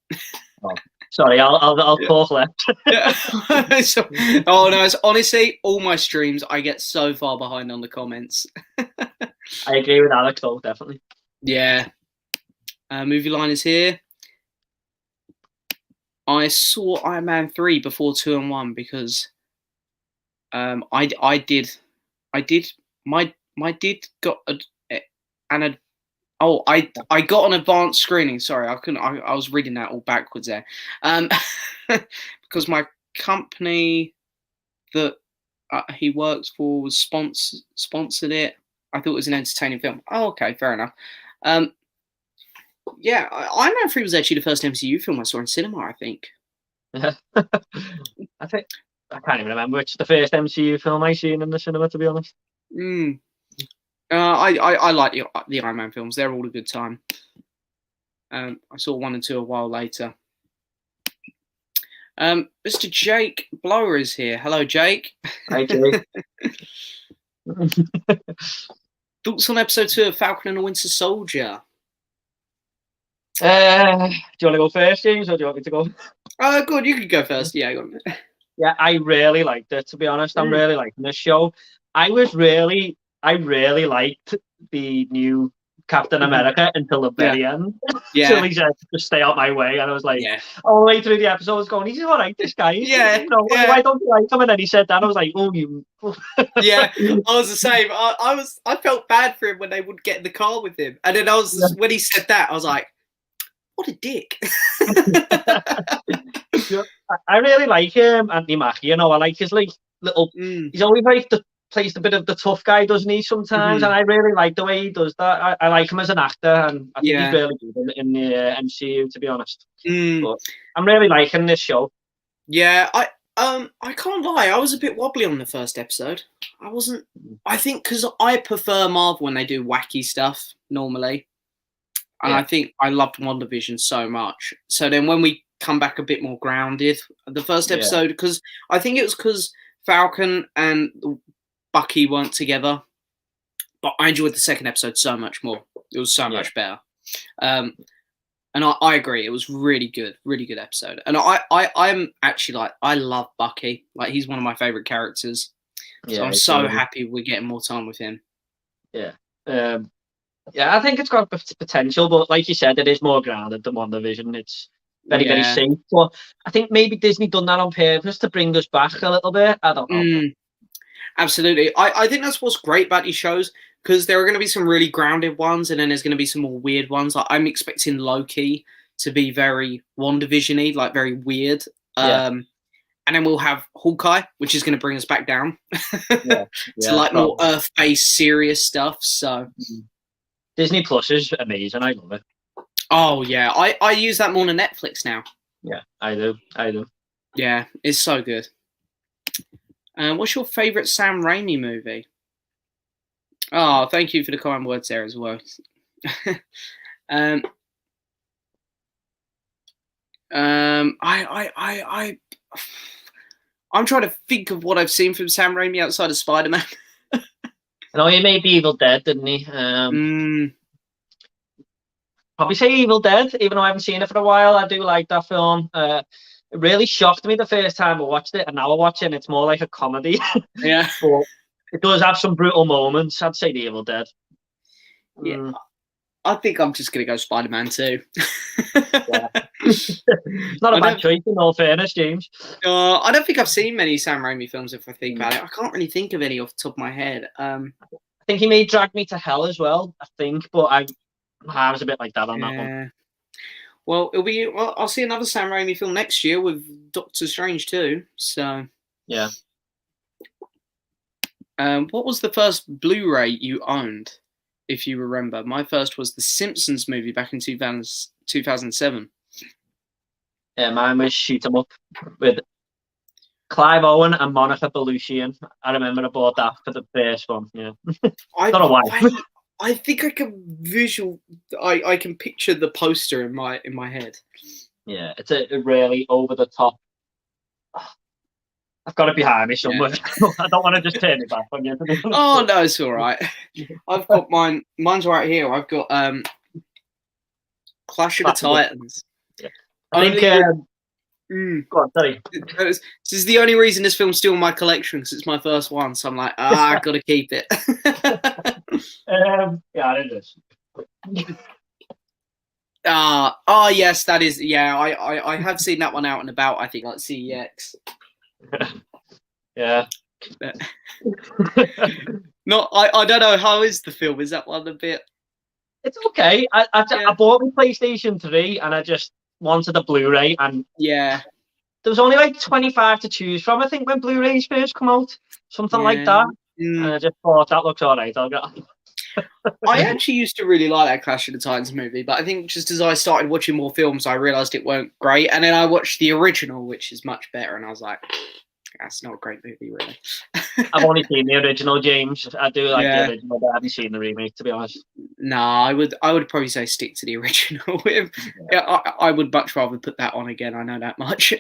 Oh. Sorry, I'll talk left. Oh no, it's honestly all my streams. I get so far behind on the comments. I agree with Alex, though, definitely. Yeah. Movie line is here. I saw Iron Man 3 before 2 and 1 because I got an advanced screening. Sorry, I was reading that all backwards there. Because my company that he works for was sponsored it. I thought it was an entertaining film. Oh, okay, fair enough. Yeah, Iron Man 3 was actually the first MCU film I saw in cinema, I think. I can't even remember. It's the first MCU film I've seen in the cinema, to be honest. I like the Iron Man films. They're all a good time. I saw 1 and 2 a while later. Mr. Jake Blower is here. Hello, Jake. Hi, Jake. Thoughts on episode 2 of Falcon and the Winter Soldier? Do you want to go first, James, or do you want me to go? Good. You could go first. Yeah, go on. Yeah, I really liked it, to be honest. I'm really liking this show. I really liked the new Captain America until the very end. Yeah. Until he said, just stay out my way. And I was like, all the way through the episode, I was going, he's all right, this guy. Why don't you like him? And then he said that. I was like, oh, you. Yeah, I was the same. I felt bad for him when they would get in the car with him. And then when he said that, I was like, what a dick. I really like Anthony Mackie. I like his little. He's always plays a bit of the tough guy, doesn't he? Sometimes, and I really like the way he does that. I like him as an actor, and I think he's really good in the MCU, to be honest. But I'm really liking this show. Yeah, I can't lie. I was a bit wobbly on the first episode. I wasn't. I think because I prefer Marvel when they do wacky stuff normally. And I think I loved WandaVision so much. So then when we come back a bit more grounded, the first episode, because I think it was because Falcon and Bucky weren't together. But I enjoyed the second episode so much more. It was so much better. And I agree. It was really good episode. And I'm actually I love Bucky. Like, he's one of my favorite characters. So I'm so happy we're getting more time with him. Yeah. Yeah, I think it's got potential, but like you said, it is more grounded than WandaVision. It's very, very safe. So I think maybe Disney done that on purpose to bring us back a little bit. I don't know. Absolutely. I think that's what's great about these shows, because there are going to be some really grounded ones, and then there's going to be some more weird ones. Like, I'm expecting Loki to be very WandaVision-y, like very weird. And and then we'll have Hawkeye, which is going to bring us back down Yeah, to like more Earth-based, serious stuff. So Disney Plus is amazing. I love it. Oh yeah, I use that more than Netflix now. Yeah, I do. Yeah, it's so good. What's your favorite Sam Raimi movie? Oh, thank you for the kind words there as well. I'm trying to think of what I've seen from Sam Raimi outside of Spider-Man. No, he made The Evil Dead, didn't he? Probably say Evil Dead, even though I haven't seen it for a while. I do like that film. It really shocked me the first time I watched it, and now I watch it, and it's more like a comedy. Yeah. But it does have some brutal moments. I'd say The Evil Dead. Yeah. I think I'm just going to go Spider-Man too. Yeah. It's not a bad choice, in all fairness, James. I don't think I've seen many Sam Raimi films, if I think about it. I can't really think of any off the top of my head. I think he made Drag Me to Hell as well, I think, but I was a bit like that on that one. Well, I'll see another Sam Raimi film next year with Doctor Strange too. So yeah. What was the first Blu-ray you owned, if you remember? My first was the Simpsons movie back in 2007. Yeah, mine was Shoot 'Em Up with Clive Owen and Monica Bellucci. I remember I bought that for the first one. Yeah, I don't know why. I think I can picture the poster in my head. Yeah, it's a really over the top. I've got it behind me somewhere. Yeah. I don't want to just turn it back on you. Oh no, it's all right. I've got mine. Mine's right here. I've got Clash of the Titans. Yeah. I think. Go on, sorry. This is the only reason this film's still in my collection, because it's my first one. So I'm like, I've got to keep it. Yeah, it is. Oh yes, that is. Yeah, I have seen that one out and about. I think like CEX. Yeah. No, I don't know. How is the film? Is that one a bit? It's okay. I bought my PlayStation 3 and I just wanted a Blu-ray, and yeah, there was only like 25 to choose from, I think, when Blu-rays first come out, something like that. And I just thought, that looks all right. I'll get. I actually used to really like that Clash of the Titans movie, but I think just as I started watching more films, I realised it weren't great. And then I watched the original, which is much better, and I was like, that's not a great movie, really. I've only seen the original, James. I do like the original, but I haven't seen the remake, to be honest. No, I would probably say stick to the original. I would much rather put that on again. I know that much.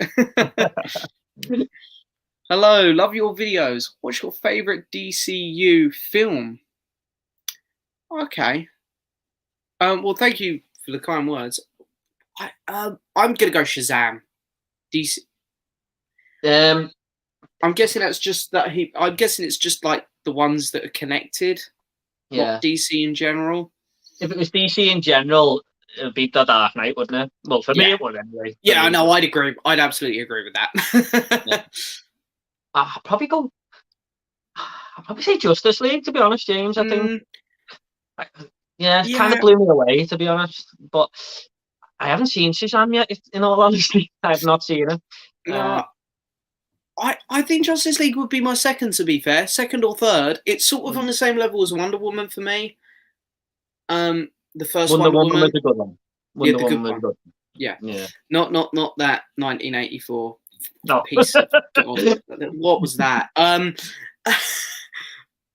Hello, love your videos. What's your favourite DCU film? Okay. Well, thank you for the kind words. I'm gonna go Shazam. DC. I'm guessing that's just that I'm guessing it's just like the ones that are connected. Yeah. Not DC in general. If it was DC in general, it would be The Dark Knight, wouldn't it? Well, for me, it would anyway. Yeah, no, I'd agree. I'd absolutely agree with that. Yeah. I'd probably say Justice League, to be honest, James. I think. It kind of blew me away, to be honest. But I haven't seen Shazam yet, in all honesty. I have not seen it. No, I think Justice League would be my second, to be fair. Second or third. It's sort of on the same level as Wonder Woman for me. The first Wonder Woman was a good one. The good one. Yeah. Not that 1984 piece of God. What was that?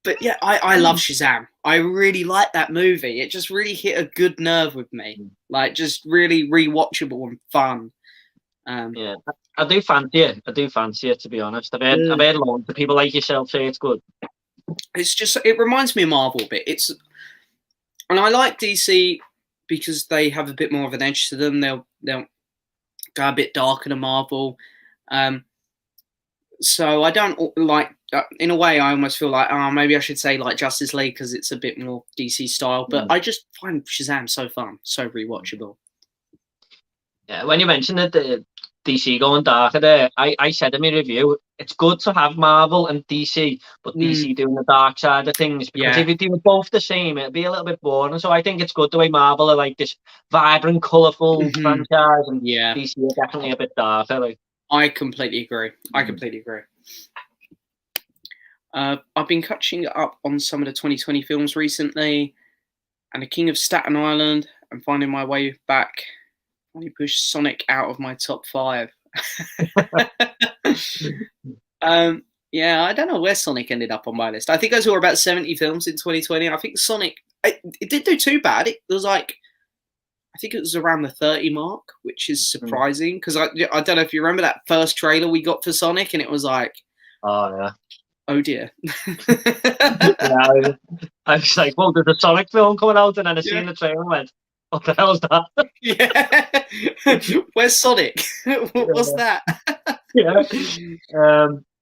But yeah, I love Shazam. I really like that movie. It just really hit a good nerve with me. Like, just really rewatchable and fun. I do fancy it, to be honest. I've heard loads of people like yourself say it's good. It's just, it reminds me of Marvel a bit. And I like DC because they have a bit more of an edge to them. They'll go a bit darker than Marvel. So I don't like, in a way, I almost feel like, maybe I should say like Justice League because it's a bit more DC style. But I just find Shazam so fun, so rewatchable. Yeah, when you mentioned it, the DC going darker there, I said in my review, it's good to have Marvel and DC, but DC doing the dark side of things. Because if you do both the same, it'd be a little bit boring. So I think it's good the way Marvel are like this vibrant, colourful franchise, and DC are definitely a bit darker. Like. I completely agree. I completely agree. I've been catching up on some of the 2020 films recently, and The King of Staten Island, and finding my way back. I pushed Sonic out of my top 5. Yeah, I don't know where Sonic ended up on my list. I think I saw about 70 films in 2020. I think Sonic, it didn't do too bad. It was like, I think it was around the 30 mark, which is surprising because I don't know if you remember that first trailer we got for Sonic, and it was like, oh yeah, oh dear. Yeah, I was like, well, there's a Sonic film coming out, and then I seen the trailer and went, what the hell's that? Yeah. Where's Sonic? What's that? Yeah.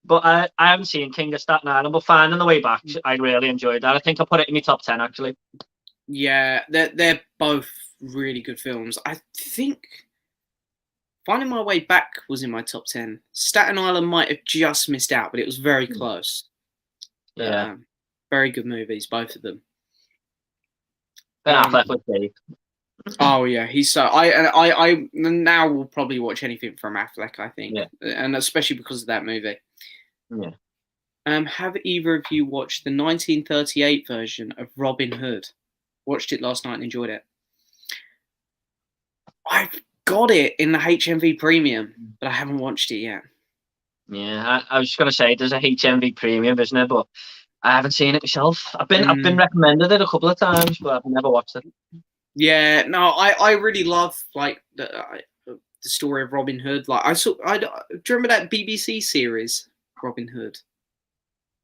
But I haven't seen King of Staten Island, but Finding the Way Back, I really enjoyed that. I think I put it in my top 10 actually. Yeah, they're both really good films. I think Finding My Way Back was in my top 10. Staten Island might have just missed out, but it was very close. Yeah. Very good movies, both of them. Ben Affleck was great. Oh yeah, he's so. I now will probably watch anything from Affleck. I think, and especially because of that movie. Yeah. Have either of you watched the 1938 version of Robin Hood? Watched it last night and enjoyed it. I've got it in the HMV Premium, but I haven't watched it yet. Yeah, I was just gonna say there's a HMV Premium, isn't it? But I haven't seen it myself. I've been recommended it a couple of times, but I've never watched it. Yeah, no, I really love like the story of Robin Hood. Like do you remember that BBC series Robin Hood?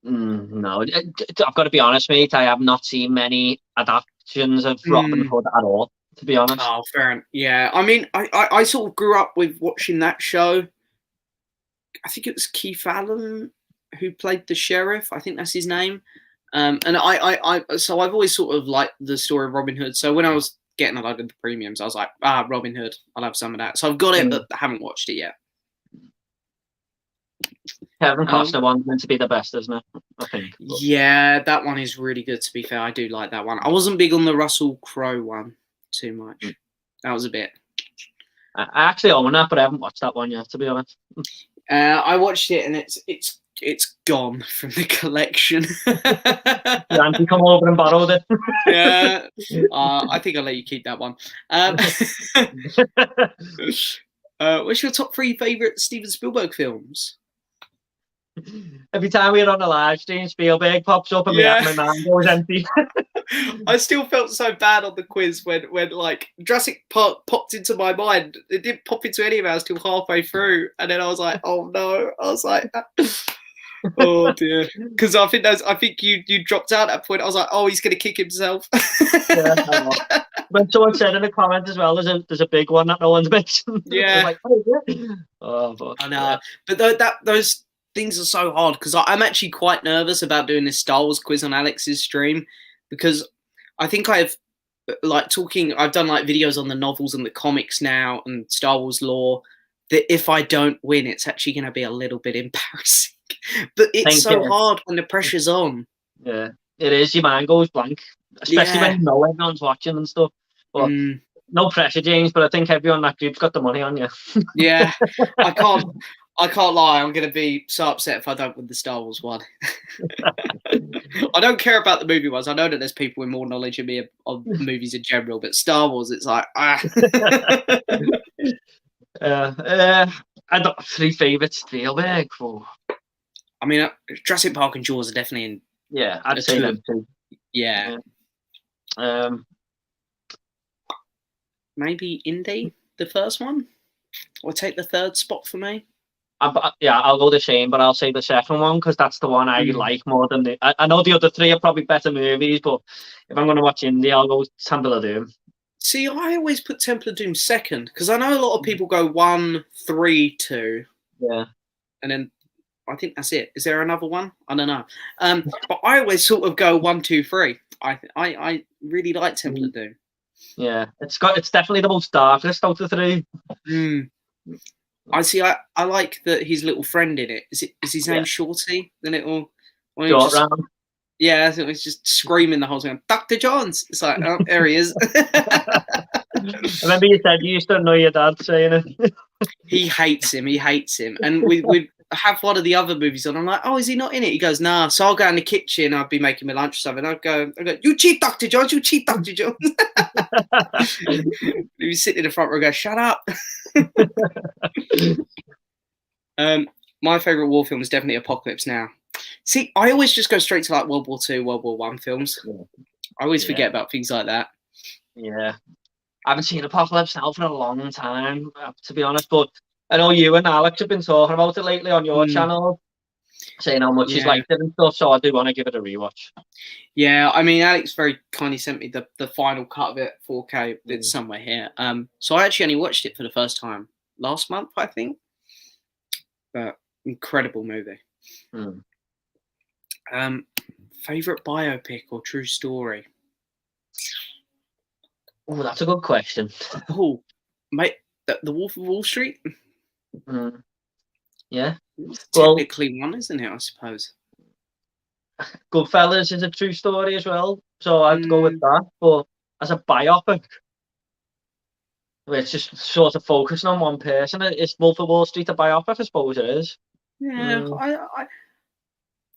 No, I've got to be honest, mate. I have not seen many adaptations of Robin Hood at all, to be honest. Oh, fair enough. Yeah, I mean, I sort of grew up with watching that show. I think it was Keith Allen who played the sheriff. I think that's his name. And so I've always sort of liked the story of Robin Hood. So when I was getting a load of the premiums, I was like, Robin Hood, I'll have some of that. So I've got it, but I haven't watched it yet. Kevin Costner one's meant to be the best, isn't it? I think. But. Yeah, that one is really good, to be fair. I do like that one. I wasn't big on the Russell Crowe one too much. That was a bit. I actually own that, but I haven't watched that one yet, to be honest. I watched it, and it's gone from the collection. Auntie come over and borrowed it. Yeah, I think I'll let you keep that one. What's your top 3 favorite Steven Spielberg films? Every time we're on the live stream, Spielberg pops up and my mind goes empty. I still felt so bad on the quiz when like Jurassic Park popped into my mind. It didn't pop into any of ours till halfway through, and then I was like, "Oh no!" I was like, "Oh dear," because I think you dropped out at that point. I was like, "Oh, he's gonna kick himself." When someone said in the comments as well, there's a big one that no one's mentioned. Yeah. Like, oh, yeah. I know, but those things are so hard because I'm actually quite nervous about doing this Star Wars quiz on Alex's stream, because I think I've done like videos on the novels and the comics now and Star Wars lore, that if I don't win, it's actually going to be a little bit embarrassing. But it's so hard when the pressure's on. Yeah, it is. Your mind goes blank, especially when you know everyone's watching and stuff. But no pressure, James. But I think everyone in that group's got the money on you. Yeah, I can't lie. I'm going to be so upset if I don't win the Star Wars one. I don't care about the movie ones. I know that there's people with more knowledge than me of movies in general, but Star Wars, it's like, I got 3 favourites. Spielberg. Oh. I mean, Jurassic Park and Jaws are definitely in. Yeah, I'd say them too. Yeah. Maybe Indy, the first one, or take the 3rd spot for me. I'll go the same, but I'll say the second one because that's the one I like more than the. I know the other 3 are probably better movies, but if I'm going to watch Indy, I'll go Temple of Doom. See, I always put Temple of Doom second because I know a lot of people go 1, 3, 2. Yeah. And then I think that's it. Is there another one? I don't know. But I always sort of go 1, 2, 3. I really like Temple of Doom. Yeah, it's definitely the most darkest out of the 3. I see. I like that his little friend in it. Is his name Shorty? The little round. Yeah, so it's just screaming the whole time. Dr. Johns. It's like, oh, there he is. I remember you said you used to know your dad saying it. He hates him. He hates him. And we have one of the other movies on. I'm like, oh, is he not in it? He goes, nah. So I'll go in the kitchen. I'll be making my lunch or something. I go, you cheat, Dr. Jones. You cheat, Dr. Jones. He was sitting in the front row and go, shut up. My favourite war film is definitely Apocalypse Now. See, I always just go straight to like World War II, World War One films. I always forget about things like that. Yeah. I haven't seen Apocalypse Now for a long time, to be honest, but I know you and Alex have been talking about it lately on your channel, saying how much he's liked it and stuff, so I do want to give it a rewatch. Yeah, I mean, Alex very kindly sent me the final cut of it, 4K. It's somewhere here. So I actually only watched it for the first time last month, I think. But incredible movie. Favorite biopic or true story? Oh, that's a good question. Oh, mate, the Wolf of Wall Street. Yeah, it's technically one, isn't it? I suppose. Goodfellas is a true story as well, so I'd go with that. But as a biopic, it's just sort of focusing on one person. Is Wolf of Wall Street a biopic? I suppose it is. Yeah,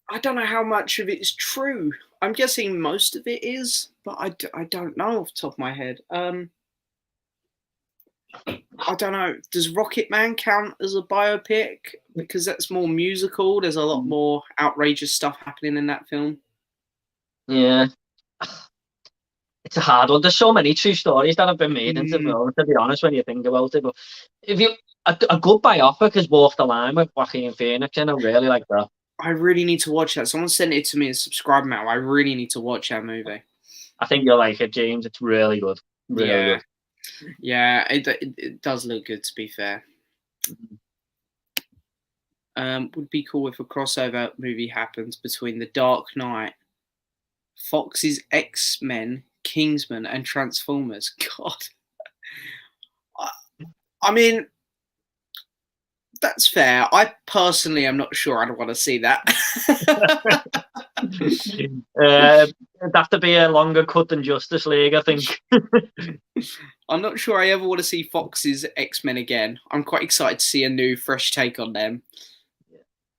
I don't know how much of it is true. I'm guessing most of it is, but I don't know off the top of my head. I don't know. Does Rocket Man count as a biopic? Because that's more musical. There's a lot more outrageous stuff happening in that film. Yeah. It's a hard one. There's so many true stories that have been made into films, to be honest, when you think about it. But if you a good biopic is Walk the Line with Joaquin Phoenix, and I really like that. I really need to watch that. Someone sent it to me as subscribe now. I really need to watch that movie. I think you'll like it, James. It's really good. Really good. Yeah, it does look good, to be fair. Would be cool if a crossover movie happens between The Dark Knight, Fox's X-Men, Kingsman, and Transformers. God. I mean, that's fair. I personally am not sure I'd want to see that. It'd have to be a longer cut than Justice League, I think. I'm not sure I ever want to see Fox's X-Men again. I'm quite excited to see a new, fresh take on them.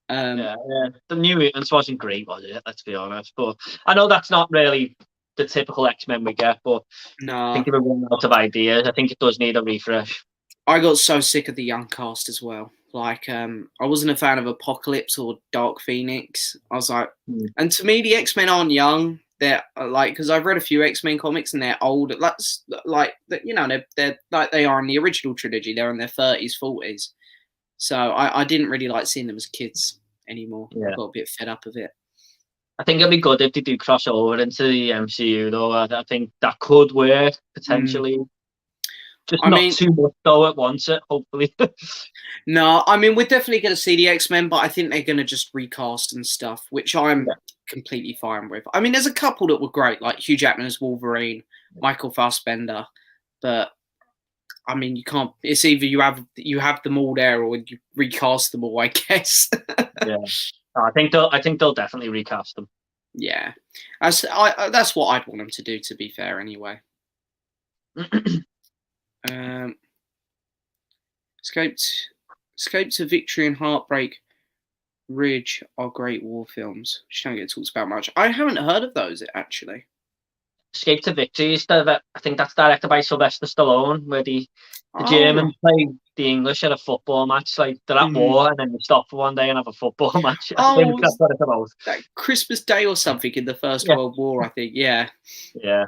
The New Mutants wasn't great, was it? Let's be honest. But I know that's not really the typical X-Men we get, but I think we're running out of ideas. I think it does need a refresh. I got so sick of the young cast as well. Like, I wasn't a fan of Apocalypse or Dark Phoenix. I was like, and to me, the X-Men aren't young. They're like, because I've read a few X-Men comics and they're old. That's like, you know, they're like they are in the original trilogy. They're in their 30s, 40s. So I didn't really like seeing them as kids anymore. I got a bit fed up of it. I think it'd be good if they do cross over into the MCU, though. I think that could work potentially. Just not too much though at once, hopefully. No, I mean, we're definitely going to see the X-Men, but I think they're going to just recast and stuff, which I'm completely fine with. I mean, there's a couple that were great, like Hugh Jackman as Wolverine, Michael Fassbender, but I mean, you can't. It's either you have them all there, or you recast them all, I guess. I think they'll definitely recast them. Yeah, that's what I'd want them to do. To be fair, anyway. Escape to Victory and Heartbreak Ridge are great war films, which don't get talked about much. I haven't heard of those actually. Escape to Victory is I think that's directed by Sylvester Stallone, where the Germans play the English at a football match. Like they're at war and then they stop for one day and have a football match. I think that's what it's about. Like Christmas Day or something in the First World War, I think. Yeah. Yeah.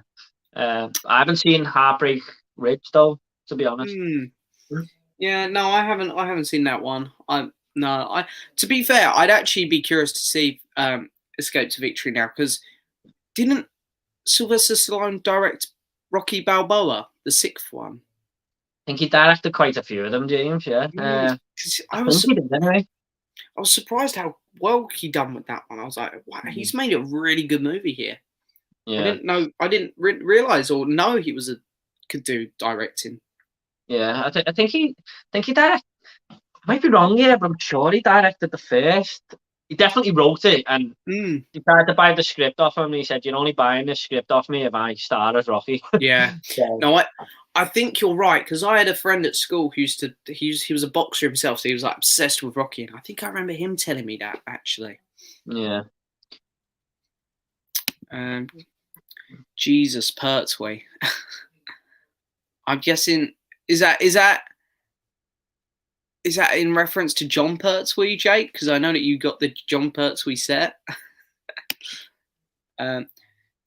I haven't seen Heartbreak Ridge though, to be honest. Yeah, no, I haven't seen that one. To be fair, I'd actually be curious to see Escape to Victory now, because didn't Sylvester Stallone direct Rocky Balboa, the 6th one? I think he directed quite a few of them, James. Yeah. I was surprised how well he done with that one. I was like, wow, he's made a really good movie here. Yeah. I didn't realize or know he could do directing. Yeah, I think he directed. I might be wrong here, but I'm sure he directed the first he definitely wrote it, and Mm, he tried to buy the script off him, and he said, "You're only buying the script off me if I star as Rocky." yeah. So, No, I think you're right, because I had a friend at school who used to he was a boxer himself, so he was like obsessed with Rocky, and I think I remember him telling me that actually. yeah. Um, Jesus Pertwee. I'm guessing is that in reference to John Pertwee, Jake? Because I know that you got the John Pertwee set. Um,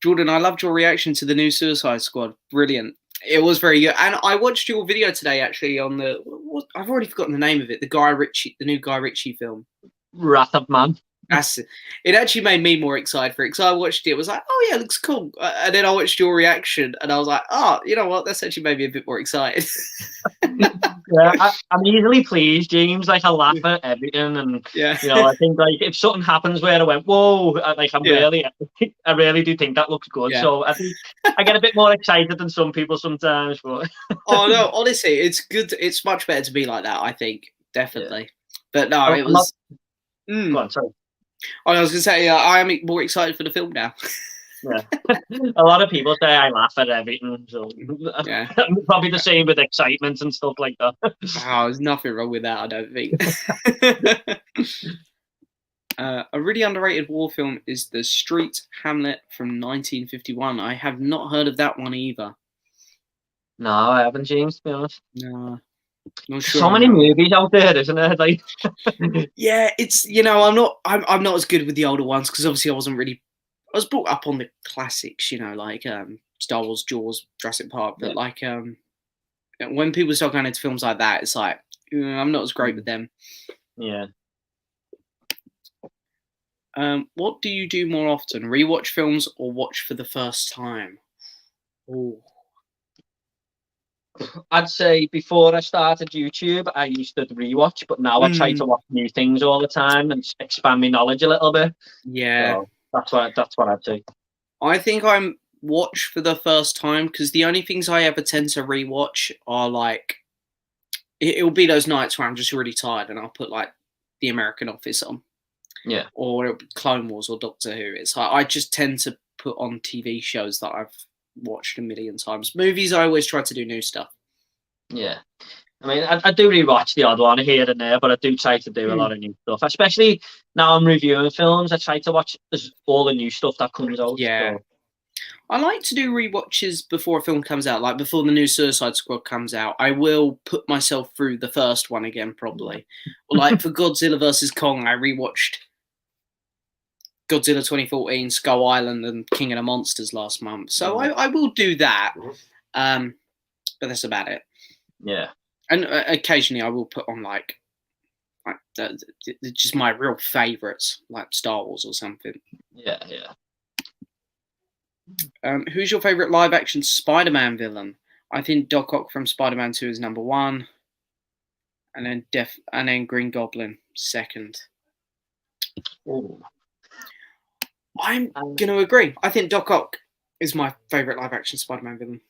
Jordan, I loved your reaction to the new Suicide Squad. Brilliant. It was very good, and I watched your video today actually on I've already forgotten the name of it. The new Guy Ritchie film. Wrath of Man. It actually made me more excited for it because I watched it. It was like, oh yeah, it looks cool. And then I watched your reaction, and I was like, oh, you know what? That's actually made me a bit more excited. Yeah, I'm easily pleased, James. Like, I laugh at everything, and Yeah, I think like if something happens where I went, whoa, like yeah, I really do think that looks good. yeah. So I think I get a bit more excited than some people sometimes. But Oh no, honestly, it's good. It's much better to be like that. I think yeah, definitely. But no, it I'm not. was. Go Mm. on, sorry. I was gonna say, I am more excited for the film now. Yeah, a lot of people say I laugh at everything, so Yeah. probably the same with excitement and stuff like that. Oh, there's nothing wrong with that, I don't think. A really underrated war film is The Street Hamlet from 1951. I have not heard of that one either. No, I haven't, James. To be honest, No, not there's sure so on many that one. movies out there, isn't there? Like, Yeah, it's I'm not as good with the older ones because obviously I was brought up on the classics, like Star Wars, Jaws, Jurassic Park, but yeah, like when people start going into films like that, it's like I'm not as great with them. yeah. What do you do more often? Rewatch films or watch for the first time? Oh, I'd say before I started YouTube, I used to rewatch, but now I try to watch new things all the time and expand my knowledge a little bit. yeah. So that's what I'd say. I think I'm watch for the first time because the only things I ever tend to rewatch are like it'll be those nights where I'm just really tired and I'll put like The American Office on, Yeah, or it'll be Clone Wars or Doctor Who. It's like I just tend to put on TV shows that I've watched a million times. Movies, I always try to do new stuff. yeah. I mean, I do rewatch the odd one here and there, but I do try to do a lot of new stuff. Especially now I'm reviewing films, I try to watch all the new stuff that comes out. Yeah. So I like to do rewatches before a film comes out, like before the new Suicide Squad comes out. I will put myself through the first one again, probably. Or like for Godzilla versus Kong, I rewatched Godzilla 2014, Skull Island, and King of the Monsters last month. So I will do that, but that's about it. yeah, And occasionally I will put on like just my real favourites, like Star Wars or something. yeah, yeah. Who's your favourite live action Spider-Man villain? I think Doc Ock from Spider-Man 2 is number one, and then Green Goblin second. Ooh. I'm gonna agree. I think Doc Ock is my favourite live action Spider-Man villain.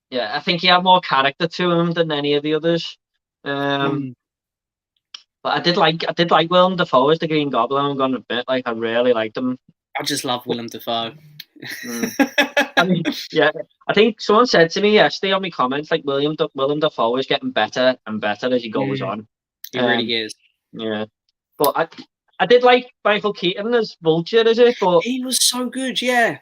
Yeah, I think he had more character to him than any of the others. But I did like Willem Dafoe as the Green Goblin. I'm gonna admit, like I really liked him. I just love Willem Dafoe. I mean, yeah, I think someone said to me yesterday on my comments, like Willem Dafoe is getting better and better as he goes on. He really is. Yeah, but I did like Michael Keaton as Vulture, is it? But he was so good, yeah.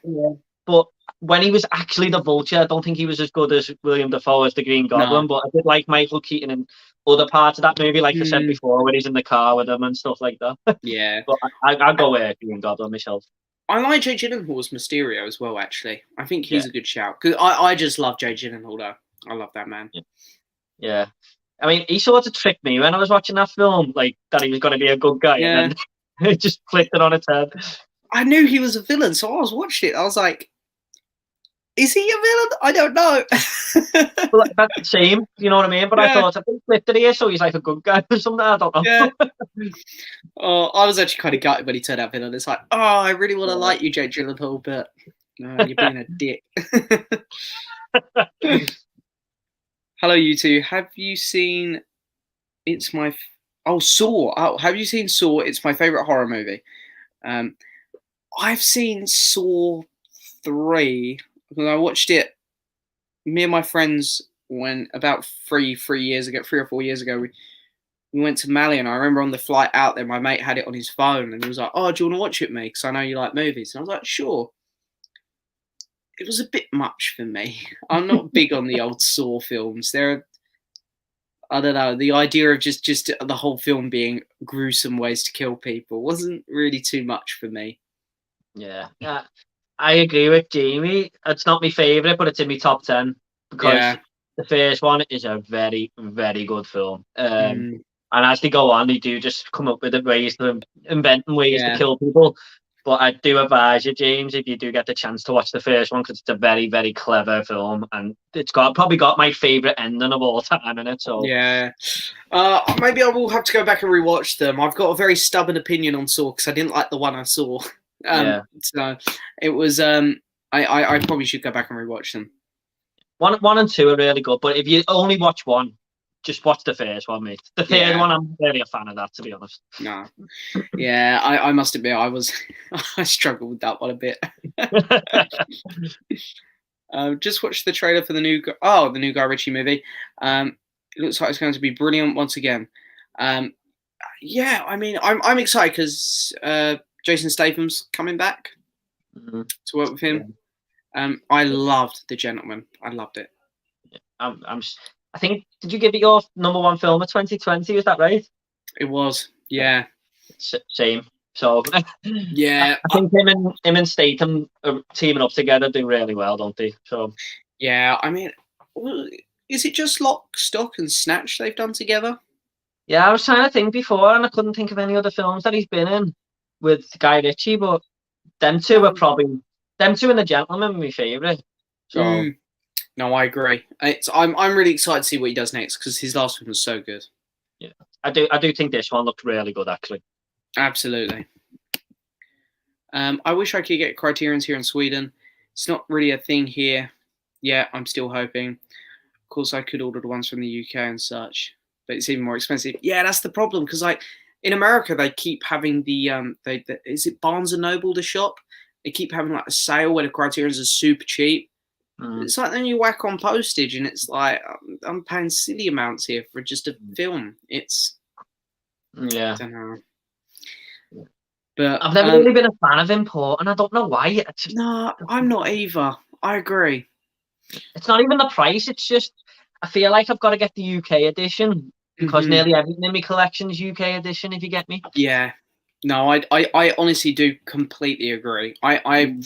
But when he was actually the Vulture, I don't think he was as good as William Dafoe as the Green Goblin. No. But I did like Michael Keaton in other parts of that movie, like I said before, when he's in the car with him and stuff like that. Yeah. But I'll go with Green Goblin myself. I like Jake Gyllenhaal as Mysterio as well, actually. I think he's a good shout. Because I just love Jake Gyllenhaal, though. I love that man. Yeah. I mean, he sort of tricked me when I was watching that film, like, that he was going to be a good guy. Yeah. And then it just flipped it on its head. I knew he was a villain, so I was watching it. I was like, is he a villain? I don't know. Well, that's the same, you know what I mean? But I thought, I think flipped it here, so he's like a good guy or something. I don't know. Yeah. Oh, I was actually kind of gutted when he turned out villain. It's like, oh, I really want to like you, Jake Gyllenhaal, but no, you're being a dick. Hello, you two. Have you seen Oh, Saw. Oh, have you seen Saw? It's my favorite horror movie. I've seen Saw 3 because I watched it. Me and my friends went about 3 years ago, 3 or 4 years ago. We went to Mali, and I remember on the flight out there, my mate had it on his phone, and he was like, "Oh, do you want to watch it, mate? Because I know you like movies." And I was like, "Sure." It was a bit much for me. I'm not big on the old Saw films. I don't know, the idea of just the whole film being gruesome ways to kill people wasn't really too much for me. Yeah, I agree with Jamie. It's not my favourite, but it's in my top 10 because Yeah. the first one is a very, very good film. Mm, And as they go on, they do just come up with ways to inventing ways to yeah. kill people. But I do advise you, James, if you do get the chance to watch the first one, because it's a very, very clever film, and it's probably got my favourite ending of all time in it. So Yeah. Maybe I will have to go back and rewatch them. I've got a very stubborn opinion on Saw because I didn't like the one I saw. yeah, So it was I probably should go back and rewatch them. one and two are really good. But if you only watch one, just watch the first one, mate. The third one, I'm really a fan of that, to be honest. No. Yeah, I must admit I struggled with that one a bit. Just watched the trailer for the new Guy Ritchie movie. It looks like it's going to be brilliant once again. Yeah, I mean, I'm excited because Jason Statham's coming back to work with him. I loved The Gentleman. I loved it. I think, did you give it your number one film of 2020? Is that right? It was, yeah. Same. So yeah, I think him and Statham teaming up together do really well, don't they? So yeah, I mean, is it just Lock, Stock, and Snatch they've done together? Yeah, I was trying to think before, and I couldn't think of any other films that he's been in with Guy Ritchie, but them two and The Gentleman were my favourite. So no, I agree. I'm really excited to see what he does next because his last one was so good. Yeah, I do think this one looked really good, actually. Absolutely. I wish I could get Criterion's here in Sweden. It's not really a thing here. Yeah, I'm still hoping. Of course, I could order the ones from the UK and such, but it's even more expensive. Yeah, that's the problem because like in America, they keep having is it Barnes and Noble, the shop? They keep having like a sale where the Criterion's are super cheap. It's like then you whack on postage and it's like I'm paying silly amounts here for just a film. It's I don't know. But I've never really been a fan of import, and I don't know why. No, I'm not either. I agree. It's not even the price. It's just I feel like I've got to get the UK edition because nearly everything in my collection is UK edition. If you get me. Yeah. No, I honestly do completely agree. I'm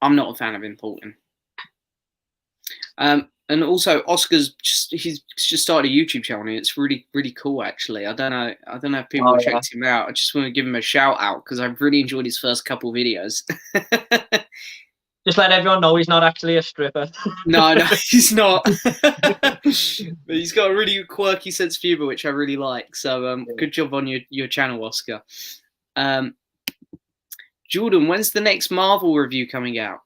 not a fan of importing. And also Oscar's he's just started a YouTube channel and it's really, really cool actually. I don't know if people have checked him out. I just want to give him a shout out because I've really enjoyed his first couple videos. Just let everyone know he's not actually a stripper. No, he's not. But he's got a really quirky sense of humor, which I really like. So good job on your channel, Oscar. Jordan, when's the next Marvel review coming out?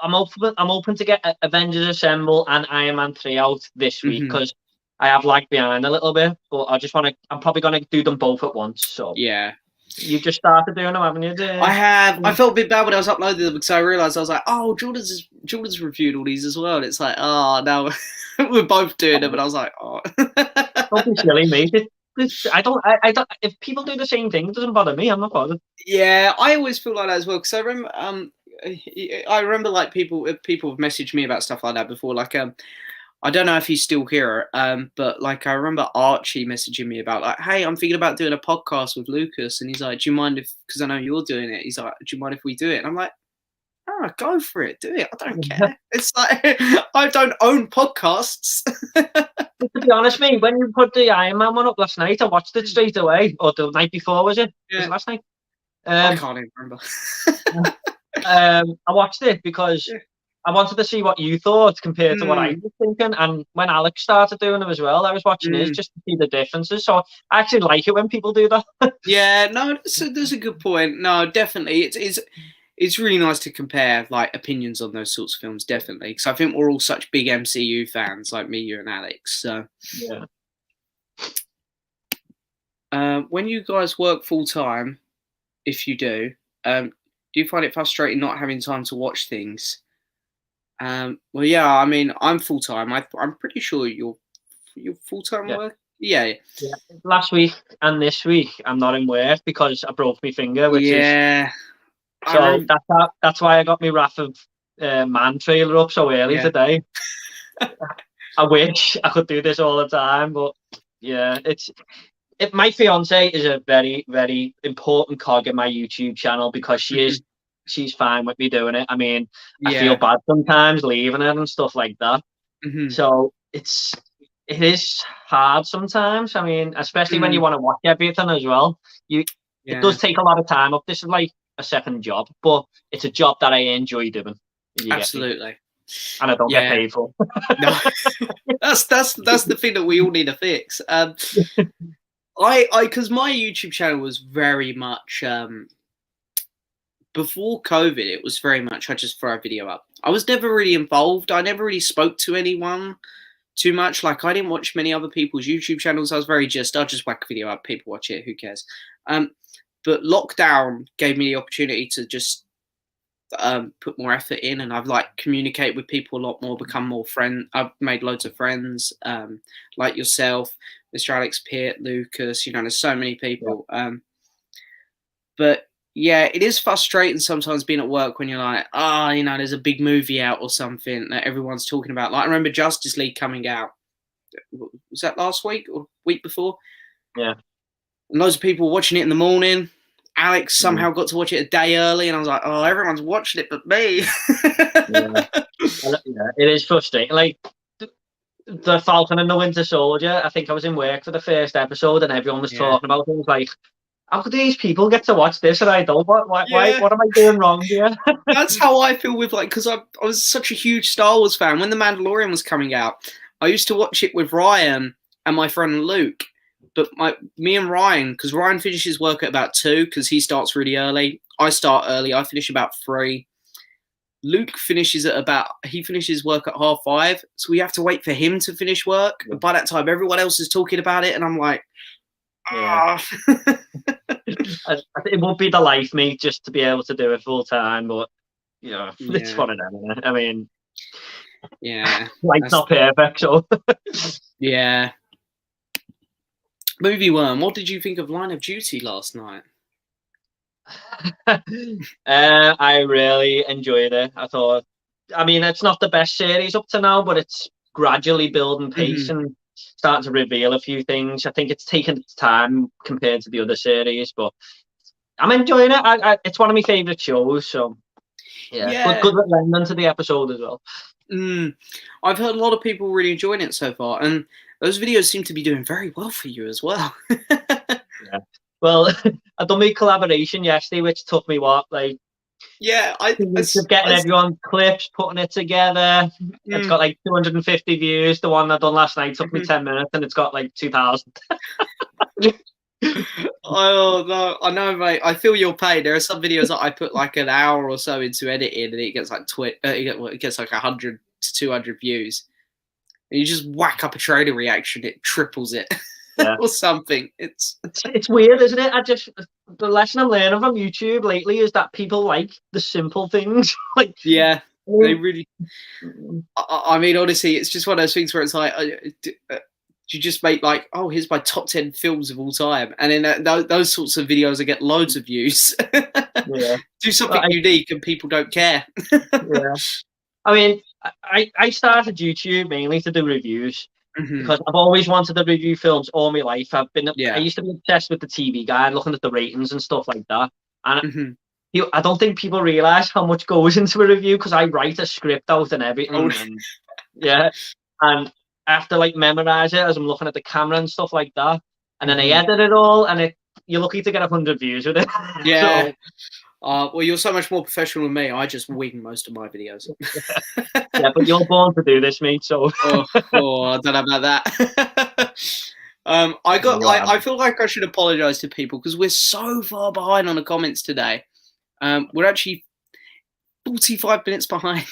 I'm open to get Avengers Assemble and Iron Man 3 out this week because I have lagged behind a little bit, but I'm probably gonna do them both at once. So yeah. You just started doing them, haven't you? I have. I felt a bit bad when I was uploading them because I realised I was like, oh, Jordan's reviewed all these as well. And it's like, oh, no, we're both doing them. And I was like, oh. Don't be silly, mate. I don't. If people do the same thing, it doesn't bother me. I'm not bothered. Yeah, I always feel like that as well because I remember like people have messaged me about stuff like that before. Like I don't know if he's still here, but like I remember Archie messaging me about like, hey, I'm thinking about doing a podcast with Lucas, and he's like, do you mind if, because I know you're doing it, he's like, do you mind if we do it? And I'm like, oh, go for it, do it. I don't care. It's like I don't own podcasts. To be honest, mate, when you put the Iron Man one up last night, I watched it straight away, or the night before, was it? Yeah. Was it last night? I can't even remember. I watched it because I wanted to see what you thought compared to what I was thinking. And when Alex started doing it as well, I was watching his just to see the differences. So I actually like it when people do that. Yeah, no, there's a good point. No, definitely. It's really nice to compare like opinions on those sorts of films, definitely. Because I think we're all such big MCU fans, like me, you, and Alex. So yeah. When you guys work full time, if you do you find it frustrating not having time to watch things? Well, yeah, I mean, I'm full time. I'm pretty sure you're full time Yeah. work. Yeah, Yeah. Last week and this week, I'm not in work because I broke my finger, which is yeah. I so remember. that's why I got my Wrath of Man trailer up so early Yeah. today. I wish I could do this all the time, but yeah, my fiance is a very, very important cog in my YouTube channel because Mhm. she's fine with me doing it. I mean, I feel Yeah. bad sometimes leaving it and stuff like that. Mhm. So it is hard sometimes. I mean, especially when you Mm. want to watch everything as well. It does Yeah. take a lot of time up. This is like a second job, but it's a job that I enjoy doing. If you get me, Absolutely. and I don't get Yeah. paid for. No. That's the thing that we all need to fix. I because my YouTube channel was very much before COVID. It was very much I just throw a video up. I was never really involved. I never really spoke to anyone too much. Like I didn't watch many other people's YouTube channels. I was very just I'll just whack a video up. People watch it. Who cares? Um, but lockdown gave me the opportunity to just put more effort in, and I've like communicate with people a lot more, become more friend. I've made loads of friends, like yourself, Mr. Alex Pitt, Lucas. You know, there's so many Yeah, people. But yeah, it is frustrating sometimes being at work when you're like, you know, there's a big movie out or something that everyone's talking about. Like I remember Justice League coming out. Was that last week or week before? yeah. And loads of people watching it in the morning. Alex Mm, somehow got to watch it a day early, and I was like, "Oh, everyone's watching it but me." yeah. Yeah, it is frustrating. Like the Falcon and the Winter Soldier. I think I was in work for the first episode, and everyone was Yeah. talking about it. It was like, how could these people get to watch this and I don't? Yeah, What am I doing wrong here? that's how I feel with like because I was such a huge Star Wars fan when The Mandalorian was coming out. I used to watch it with Ryan and my friend Luke, but me and Ryan because Ryan finishes work at about 2 because he starts really early. I start early. I finish about 3. Luke finishes at about he finishes work at 5:30, so we have to wait for him to finish work. And by that time, everyone else is talking about it, and I'm like, Yeah. ah. It won't be the life, mate, just to be able to do it full time, but you know, it's Yeah, one of them, isn't it? I mean, yeah, life's that's not perfect, so yeah. Movie Worm, what did you think of Line of Duty last night? I really enjoyed it. I mean, it's not the best series up to now, but it's gradually building pace Hmm. and starting to reveal a few things. I think it's taken its time compared to the other series, but I'm enjoying it. It's one of my favorite shows, so yeah, Yeah, good ending to the episode as well. I've heard a lot of people really enjoying it so far, and those videos seem to be doing very well for you as well. Yeah. Well, I done my collaboration yesterday, which took me like Yeah, 2 weeks of getting everyone's clips, putting it together. It's mm, got like 250 views. The one I done last night took me mhm. 10 minutes, and it's got like 2,000. Oh no, I know, mate. I feel your pain. There are some videos that I put like an hour or so into editing, and it gets like it gets like 100 to 200 views. And you just whack up a trailer reaction, it triples it Yeah. or something. It's weird, isn't it? The lesson I'm learning from YouTube lately is that people like the simple things. Like, Yeah, I they mean, really. I mean, honestly, it's just one of those things where it's like, you just make like, oh, here's my top 10 films of all time, and then those sorts of videos that get loads of views. yeah. Do Well, something unique, and people don't care. yeah. I mean, I started YouTube mainly to do reviews Hmm. because I've always wanted to review films all my life. I Yeah. used to be obsessed with the TV guide, looking at the ratings and stuff like that. And Hmm. I don't think people realize how much goes into a review because I write a script out and Oh, everything, and yeah, and I have to like memorize it as I'm looking at the camera and stuff like that, and then I hmm. edit it all, and you're lucky to get 100 views with it. Yeah. So Well, you're so much more professional than me. I just wing most of my videos. yeah, but you're born to do this, mate. So I don't know about that. you are. I feel like I should apologize to people because we're so far behind on the comments today. We're actually 45 minutes behind.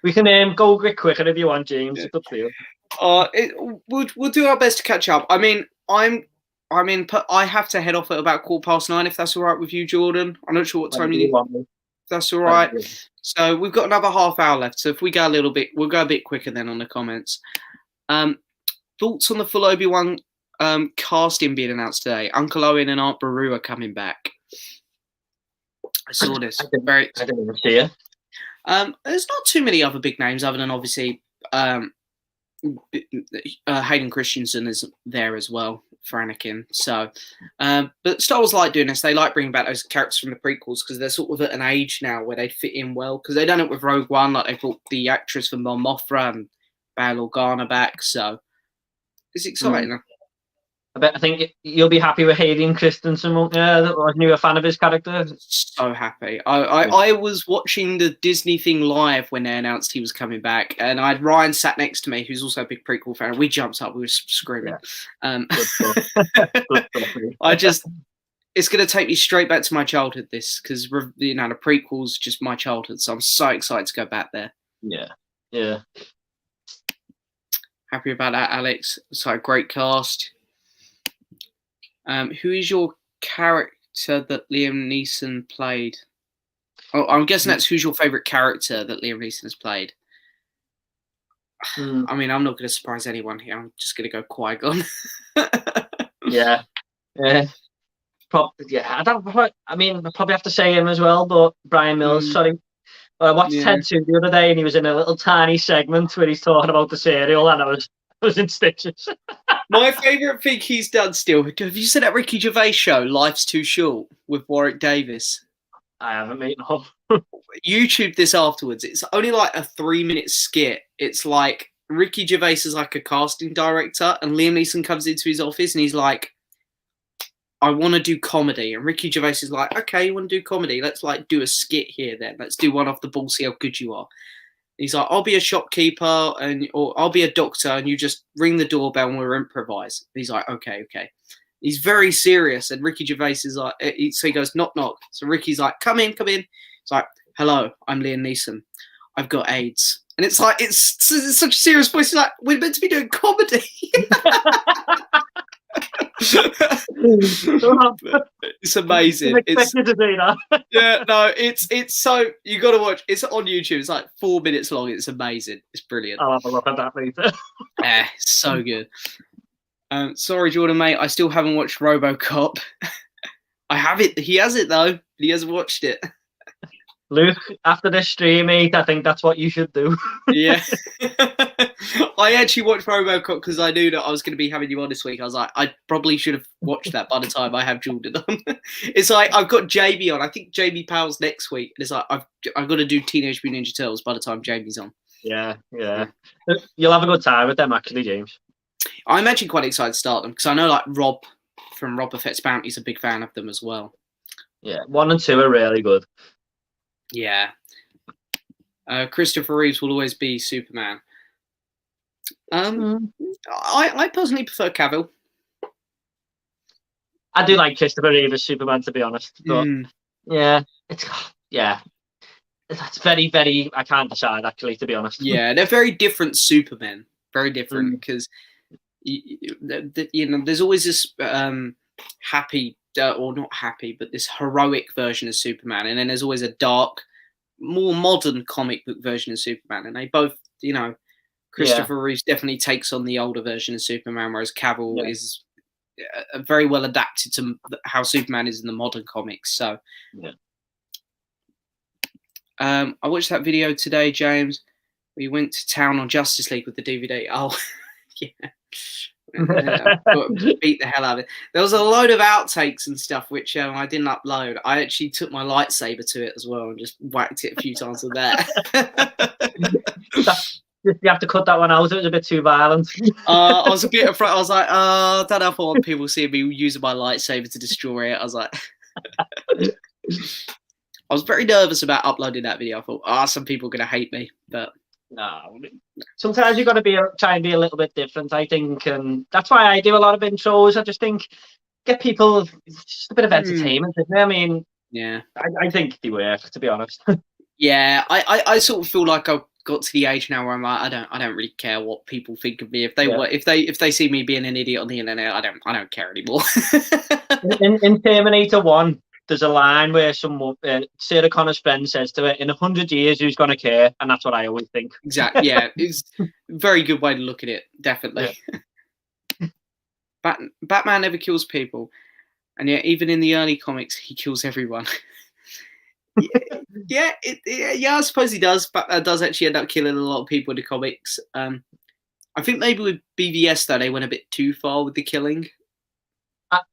We can go a bit quicker if you want, James. Yeah. It's up to you. We'll do our best to catch up. I mean, I mean, I have to head off at about 9:15 if that's all right with you, Jordan. I'm not sure what time you need. Want me? That's all right. So we've got another half hour left. So if we go a little bit, we'll go a bit quicker then on the comments. Thoughts on the full Obi-Wan casting being announced today? Uncle Owen and Aunt Beru are coming back. I saw this. I didn't even see it. There's not too many other big names other than obviously Hayden Christensen is there as well for Anakin. So, but Star Wars like doing this. They like bringing back those characters from the prequels because they're sort of at an age now where they fit in well. Because they done it with Rogue One, like they brought the actress from Mon Mothra and Bail Organa back. So it's exciting. I think you'll be happy with Hayden Christensen, won't you? Wasn't you a fan of his character? So happy. I was watching the Disney thing live when they announced he was coming back, and I had Ryan sat next to me, who's also a big prequel fan. We jumped up, we were screaming. Yeah. It's going to take me straight back to my childhood, this, because, you know, the prequel's just my childhood, so I'm so excited to go back there. Yeah. Happy about that, Alex. So a great cast. Who is your character that Liam Neeson played? Oh, I'm guessing that's who's your favourite character that Liam Neeson has played. I mean, I'm not going to surprise anyone here. I'm just going to go Qui-Gon. Yeah. I mean, I'll probably have to say him as well, but Brian Mills, sorry. I watched Ted 2 the other day, and he was in a little tiny segment where he's talking about the cereal, and I was in stitches. My favourite thing he's done still, have you seen that Ricky Gervais show, Life's Too Short, with Warwick Davis? I haven't, mate, no. YouTube this afterwards. It's only like a 3-minute skit. It's like Ricky Gervais is like a casting director, and Liam Neeson comes into his office, and he's like, I want to do comedy. And Ricky Gervais is like, okay, you want to do comedy? Let's like do a skit here then. Let's do one off the ball, see how good you are. He's like, I'll be a shopkeeper or I'll be a doctor and you just ring the doorbell and we'll improvise. And he's like, okay. He's very serious. And Ricky Gervais is like, so he goes, knock, knock. So Ricky's like, come in. He's like, hello, I'm Liam Neeson. I've got AIDS. And it's like, it's such a serious voice. He's like, we're meant to be doing comedy. It's amazing. It's to do that. Yeah, no, it's so you got to watch. It's on YouTube. It's like 4 minutes long. It's amazing. It's brilliant. I'll have a look at that later. Yeah, so good. Sorry, Jordan, mate. I still haven't watched Robocop. I have it. He has it though. He hasn't watched it. Luke, after this stream, mate, I think that's what you should do. Yeah. I actually watched Robocop because I knew that I was going to be having you on this week. I was like, I probably should have watched that by the time I have Jordan on. It's like, I've got Jamie on. I think Jamie Powell's next week. And it's like, I've got to do Teenage Mutant Ninja Turtles by the time Jamie's on. Yeah. You'll have a good time with them, actually, James. I'm actually quite excited to start them because I know like Rob from Rob Affects Bounty is a big fan of them as well. Yeah, 1 and 2 are really good. Yeah. Christopher Reeves will always be Superman. I personally prefer Cavill. I do like Christopher Reeve as Superman, to be honest. But that's very, very. I can't decide actually, to be honest. Yeah, they're very different Supermen. Very different because there's always this happy or not happy, but this heroic version of Superman, and then there's always a dark, more modern comic book version of Superman, and they both, Christopher Reeves definitely takes on the older version of Superman, whereas Cavill is very well adapted to how Superman is in the modern comics. So, I watched that video today, James. We went to town on Justice League with the DVD. Oh, yeah. Beat the hell out of it. There was a load of outtakes and stuff which I didn't upload. I actually took my lightsaber to it as well and just whacked it a few times with that. You have to cut that one out. It was a bit too violent. I was a bit afraid. I was like, I don't know if I want people seeing me using my lightsaber to destroy it. I was like, I was very nervous about uploading that video. I thought, some people are going to hate me, but no. Sometimes you've got to try and be a little bit different, I think, and that's why I do a lot of intros. I just think get people just a bit of entertainment, isn't it? I mean, yeah, I think they work, to be honest. Yeah, I sort of feel like got to the age now where I'm like, I don't really care what people think of me. If they Yeah. if they see me being an idiot on the internet, I don't care anymore. In Terminator 1, there's a line where Sarah Connor's friend says to her, "In 100 years, who's going to care?" And that's what I always think. Exactly. Yeah, it's a very good way to look at it. Definitely. Yeah. Batman never kills people, and yet even in the early comics, he kills everyone. Yeah, I suppose he does. Batman does actually end up killing a lot of people in the comics. I think maybe with BVS though, they went a bit too far with the killing.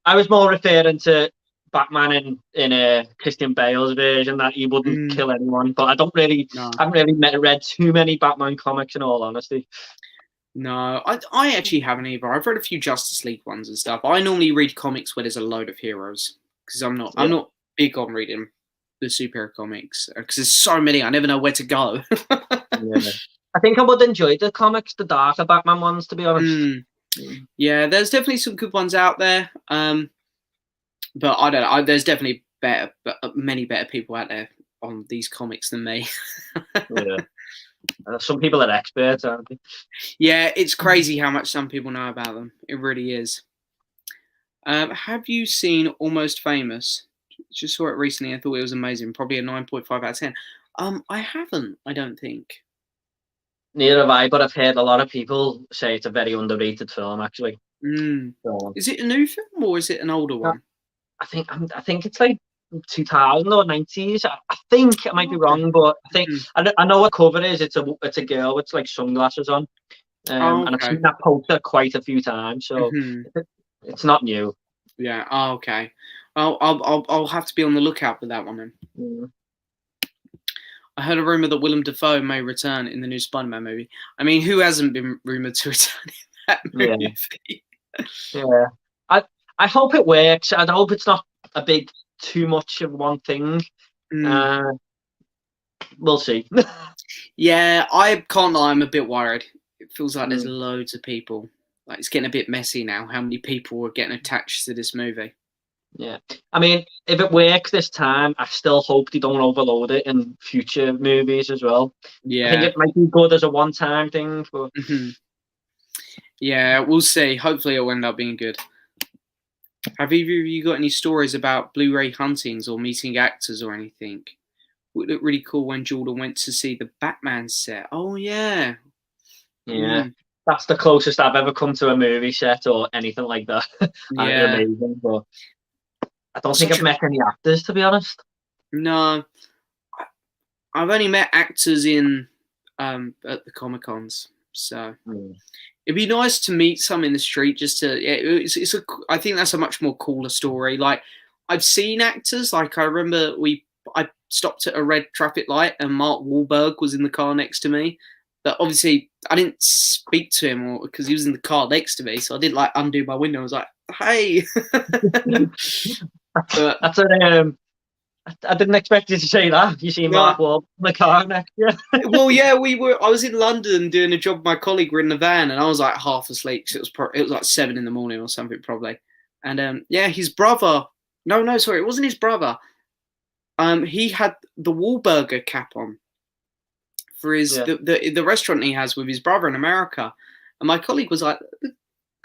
I was more referring to Batman in Christian Bale's version, that he wouldn't kill anyone. But I haven't really read too many Batman comics, in all honesty. No, I actually haven't either. I've read a few Justice League ones and stuff. I normally read comics where there's a load of heroes because I'm not big on reading the superhero comics because there's so many. I never know where to go. Yeah. I think I would enjoy the comics, the darker Batman ones, to be honest. Yeah, there's definitely some good ones out there. But I don't know. There's definitely many better people out there on these comics than me. Yeah. Some people are experts, aren't they? Yeah, it's crazy how much some people know about them. It really is. Have you seen Almost Famous? Just saw it recently. I thought it was amazing. Probably a 9.5 out of 10. I haven't. I don't think. Neither have I, but I've heard a lot of people say it's a very underrated film, actually. So, is it a new film or is it an older one? I think it's like 2000 or 90s. I think I might be wrong, but I think I know what cover is. It's a girl with like sunglasses on, and I've seen that poster quite a few times. So it's not new. Yeah. Oh, okay. I'll have to be on the lookout for that one then. I heard a rumor that Willem Dafoe may return in the new Spider-Man movie. I mean, who hasn't been rumored to return in that movie? Yeah. I hope it works. I hope it's not too much of one thing. We'll see. Yeah, I can't lie. I'm a bit worried. It feels like there's loads of people. Like it's getting a bit messy now. How many people are getting attached to this movie? Yeah, I mean, if it works this time, I still hope they don't overload it in future movies as well. Yeah, I think it might be good as a one-time thing. But yeah, we'll see. Hopefully, it'll end up being good. Have either of you got any stories about Blu-ray huntings or meeting actors or anything? Would look really cool when Jordan went to see the Batman set. Oh yeah, yeah. That's the closest I've ever come to a movie set or anything like that. Yeah, amazing. But I don't think I've met any actors, to be honest. No, I've only met actors in at the Comic-Cons, so it'd be nice to meet some in the street. Just to, I think that's a much more cooler story. Like I've seen actors. Like I remember I stopped at a red traffic light and Mark Wahlberg was in the car next to me. But obviously, I didn't speak to him because he was in the car next to me. So I didn't like undo my window. I was like, "Hey." That's I didn't expect you to say that. You see Mark Wahlberg in the car next to you. Well, yeah, I was in London doing a job with my colleague. We're in the van, and I was like half asleep. So it was like 7 a.m. or something probably. And yeah, his brother. No, sorry, it wasn't his brother. He had the Wahlburger cap on for his the restaurant he has with his brother in America, and my colleague was like,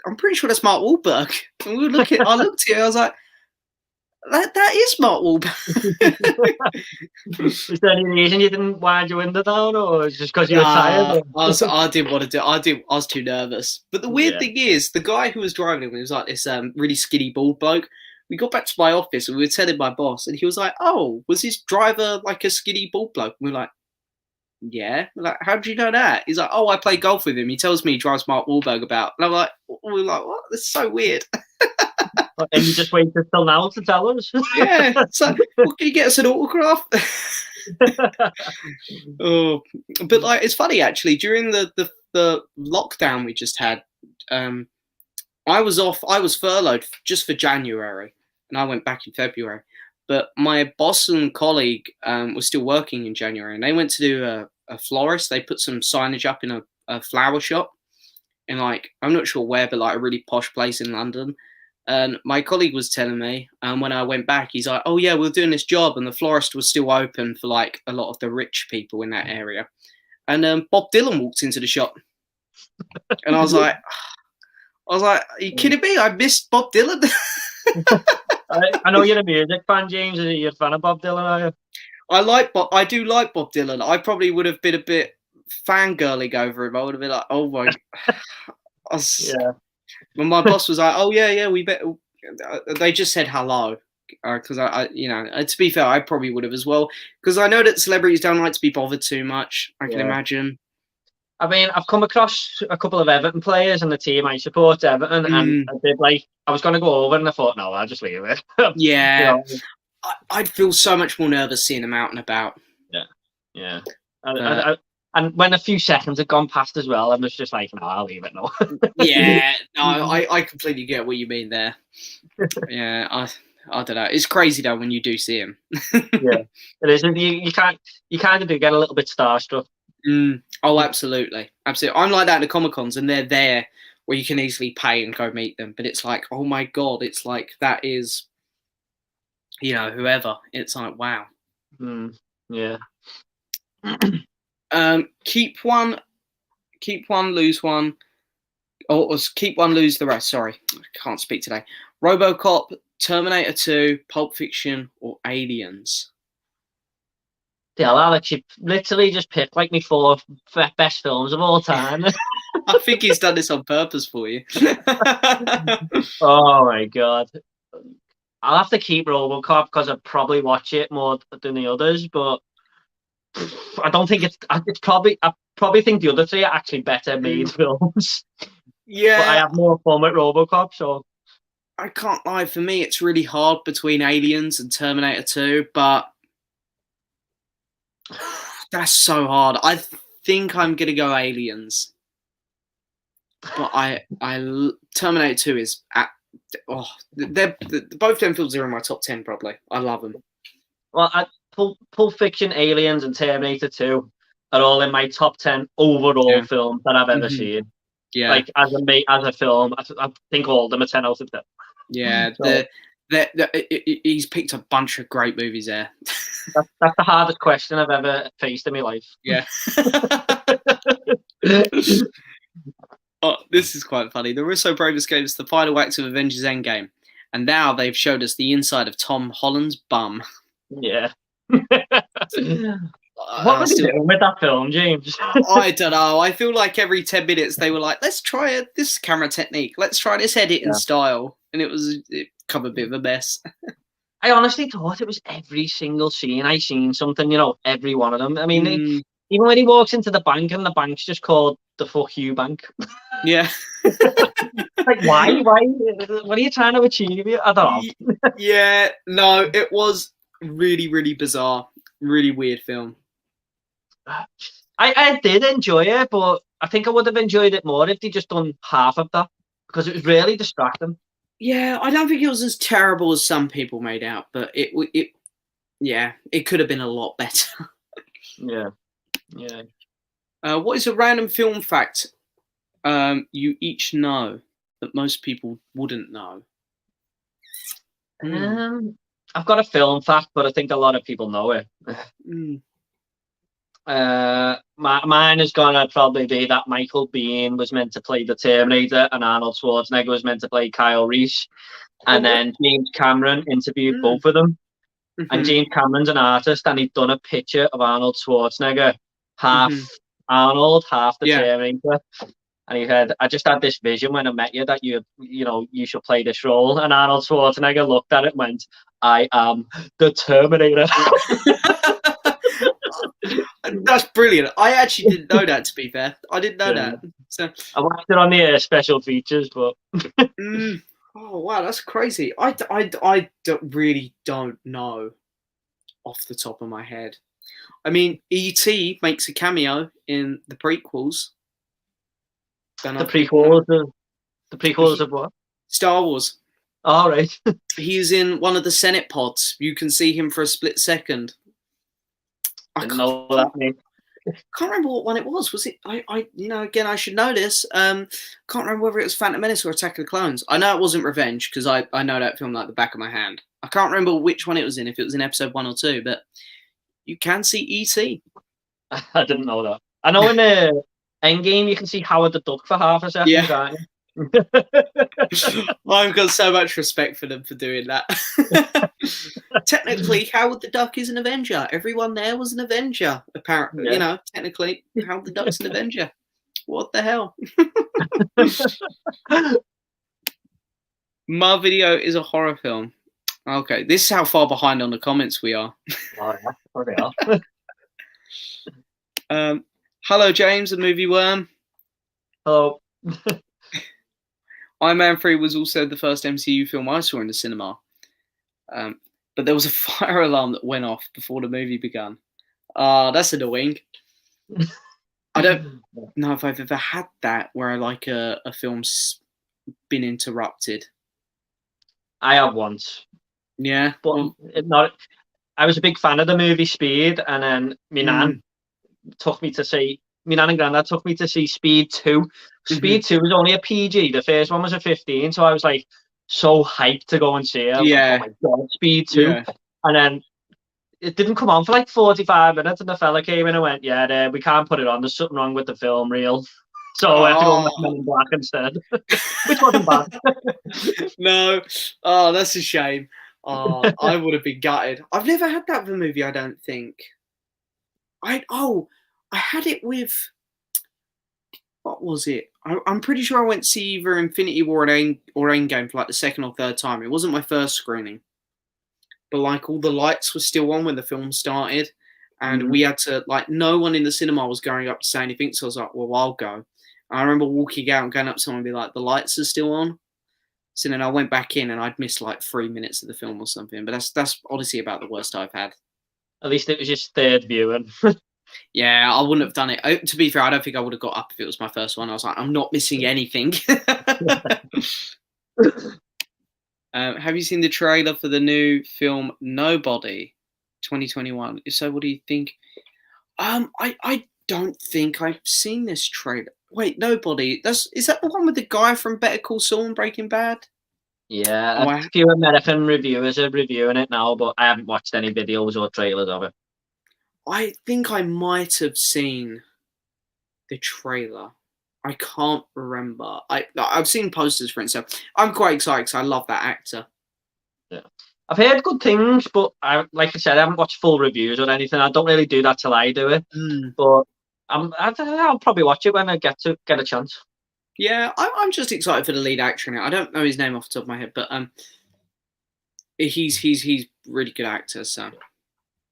"I'm pretty sure that's Mark Wahlberg." And we were looking. I looked at it. I was like, "That is Mark Wahlberg." Is there any reason you didn't wind your window down, or just because you were tired? I didn't want to do. I was too nervous. But the weird thing is, the guy who was driving him was like this really skinny bald bloke. We got back to my office and we were telling my boss, and he was like, "Oh, was his driver like a skinny bald bloke?" And we were like, "Yeah." We're like, "How do you know that?" He's like, "Oh, I play golf with him. He tells me he drives Mark Wahlberg about." And we're like, "What? That's so weird." And you just waited till now to tell us? Yeah. So, well, can you get us an autograph? Oh, but like, it's funny actually. During the lockdown we just had, I was off. I was furloughed just for January, and I went back in February. But my boss and colleague was still working in January, and they went to do a florist. They put some signage up in a flower shop, in like, I'm not sure where, but like a really posh place in London. And my colleague was telling me, when I went back, he's like, "Oh yeah, we're doing this job," and the florist was still open for like a lot of the rich people in that area. and Bob Dylan walked into the shop, and I was like, are you kidding me? I missed Bob Dylan. I know you're a music fan, James. Are you a fan of Bob Dylan? Are you? I do like Bob Dylan. I probably would have been a bit fangirling over him. I would have been like, oh my. Yeah. When my boss was like, oh yeah, we bet. They just said hello. Because to be fair, I probably would have as well. Because I know that celebrities don't like to be bothered too much. I can imagine. I mean, I've come across a couple of Everton players and the team I support, Everton, and I was going to go over, and I thought, no, I'll just leave it. Yeah, I'd feel so much more nervous seeing them out and about. Yeah. And when a few seconds had gone past as well, I was just like, no, I'll leave it now. Yeah, no, I completely get what you mean there. Yeah, I don't know. It's crazy though when you do see him. Yeah, it is. You kind of do get a little bit starstruck. Oh, absolutely. I'm like that at the Comic Cons, and they're there where you can easily pay and go meet them. But it's like, oh my god, it's like that is, whoever. It's like, wow. Yeah. Keep one, lose one. Or keep one, lose the rest. Sorry, I can't speak today. Robocop, Terminator 2, Pulp Fiction, or Aliens? Yeah, I'll actually literally just pick like me 4 best films of all time. I think he's done this on purpose for you. Oh my god. I'll have to keep Robocop because I probably watch it more than the others, but I don't think I probably think the other 3 are actually better made films. Yeah. But I have more fun with Robocop, so I can't lie, for me it's really hard between Aliens and Terminator 2, but that's so hard. I think I'm gonna go Aliens. But Terminator 2 is both them films are in my top 10 probably. I love them. Well, Pulp Fiction, Aliens, and Terminator 2 are all in my top 10 overall films that I've ever seen. Yeah, like as a film, I think all of them are 10 out of 10. Yeah, so, he's picked a bunch of great movies there. That's the hardest question I've ever faced in my life. Yeah. Oh, this is quite funny. The Russo brothers gave us the final act of Avengers Endgame, and now they've showed us the inside of Tom Holland's bum. Yeah. What was he doing with that film, James? I don't know. I feel like every 10 minutes they were like, let's try this camera technique. Let's try this editing style. And it became a bit of a mess. I honestly thought it was every single scene I seen something, every one of them. I mean, even when he walks into the bank and the bank's just called the Fuck You Bank. Yeah. Like, why? What are you trying to achieve? I don't know. Yeah, no, it was really, really bizarre. Really weird film. I did enjoy it, but I think I would have enjoyed it more if they just done half of that, because it was really distracting. Yeah, I don't think it was as terrible as some people made out, but it could have been a lot better. Yeah. What is a random film fact you each know that most people wouldn't know? I've got a film fact, but I think a lot of people know it. Mine is gonna probably be that Michael Biehn was meant to play the Terminator and Arnold Schwarzenegger was meant to play Kyle Reese, and then James Cameron interviewed both of them. And James Cameron's an artist, and he'd done a picture of Arnold Schwarzenegger, half Arnold, half the Terminator. And he said, I just had this vision when I met you that you should play this role. And Arnold Schwarzenegger looked at it and went, I am the Terminator. That's brilliant. I actually didn't know that, to be fair. I didn't know that. So I watched it on the special features, but... Oh, wow, that's crazy. I really don't know off the top of my head. I mean, E.T. makes a cameo in the prequels. The prequels of what? Star Wars. All right. He's in one of the Senate pods. You can see him for a split second. I know that name. Can't remember what one it was. Was it? Again, I should know this. Can't remember whether it was Phantom Menace or Attack of the Clones. I know it wasn't Revenge because I know that film like the back of my hand. I can't remember which one it was in, if it was in episode 1 or 2, but you can see E.T. I didn't know that. I know in the Endgame you can see Howard the Duck for half a second, Yeah. can't you? I've got so much respect for them for doing that. Technically, Howard the Duck is an Avenger. Everyone there was an Avenger. Apparently, Yeah. technically, Howard the Duck's an Avenger. What the hell? My Video is a horror film. Okay, this is how far behind on the comments we are. Oh, yeah. Oh, they are. Hello, James, the movie worm. Hello. Iron Man 3 was also the first MCU film I saw in the cinema. But there was a fire alarm that went off before the movie began. That's annoying. I don't know if I've ever had that where like a film's been interrupted. I have once. Yeah. But not. I was a big fan of the movie Speed, and then my nan took me to see. My nan and granddad took me to see Speed 2. Speed 2 was only a PG. The first one was a 15, so I was like so hyped to go and see it. I was like, oh my god, Speed 2. Yeah. And then it didn't come on for like 45 minutes, and the fella came in and went, yeah, we can't put it on. There's something wrong with the film reel. So I had to go and watch Men in Black instead, which wasn't bad. No. Oh, that's a shame. I would have been gutted. I've never had that with a movie, I don't think. I had it with, what was it? I'm pretty sure I went to see either Infinity War or Endgame for like the second or third time. It wasn't my first screening. But like all the lights were still on when the film started. And we had to, like, no one in the cinema was going up to say anything. So I was like, well, I'll go. And I remember walking out and going up to someone and be like, the lights are still on. So then I went back in and I'd missed like 3 minutes of the film or something. But that's honestly about the worst I've had. At least it was just third viewing. Yeah, I wouldn't have done it. To be fair, I don't think I would have got up if it was my first one. I was like, I'm not missing anything. Have you seen the trailer for the new film Nobody 2021? If so, what do you think? I don't think I've seen this trailer. Wait, Nobody. Is that the one with the guy from Better Call Saul and Breaking Bad? Yeah, a few American reviewers are reviewing it now, but I haven't watched any videos or trailers of it. I think I might have seen the trailer. I can't remember. I've seen posters for it, so I'm quite excited because I love that actor. Yeah, I've heard good things, but like I said, I haven't watched full reviews or anything. I don't really do that till I do it. But I'll probably watch it when I get a chance. Yeah, I'm just excited for the lead actor in it. I don't know his name off the top of my head, but he's really good actor. So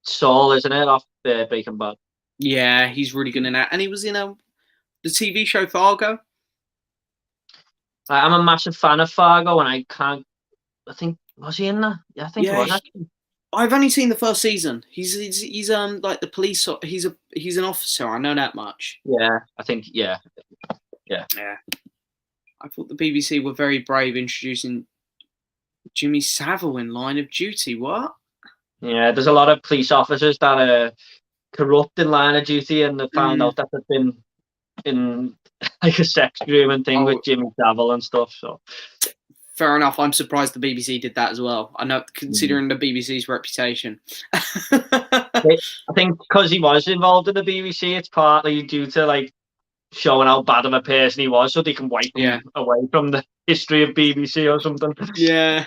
Saul, isn't it, off the Breaking Bad? Yeah, he's really good in that, and he was in the TV show Fargo. I'm a massive fan of Fargo, and I think, was he in that? Yeah, I think he was. Actually. I've only seen the first season. He's like the police. He's an officer. I know that much. Yeah, I think yeah. I thought the BBC were very brave introducing Jimmy Savile in Line of Duty. What? Yeah, there's a lot of police officers that are corrupt in Line of Duty, and they found out that they've been in like a sex room and thing with Jimmy Savile and stuff. So fair enough. I'm surprised the BBC did that as well. I know, considering the BBC's reputation. I think because he was involved in the BBC, it's partly due to like showing how bad of a person he was, so they can wipe him away from the history of BBC or something. Yeah,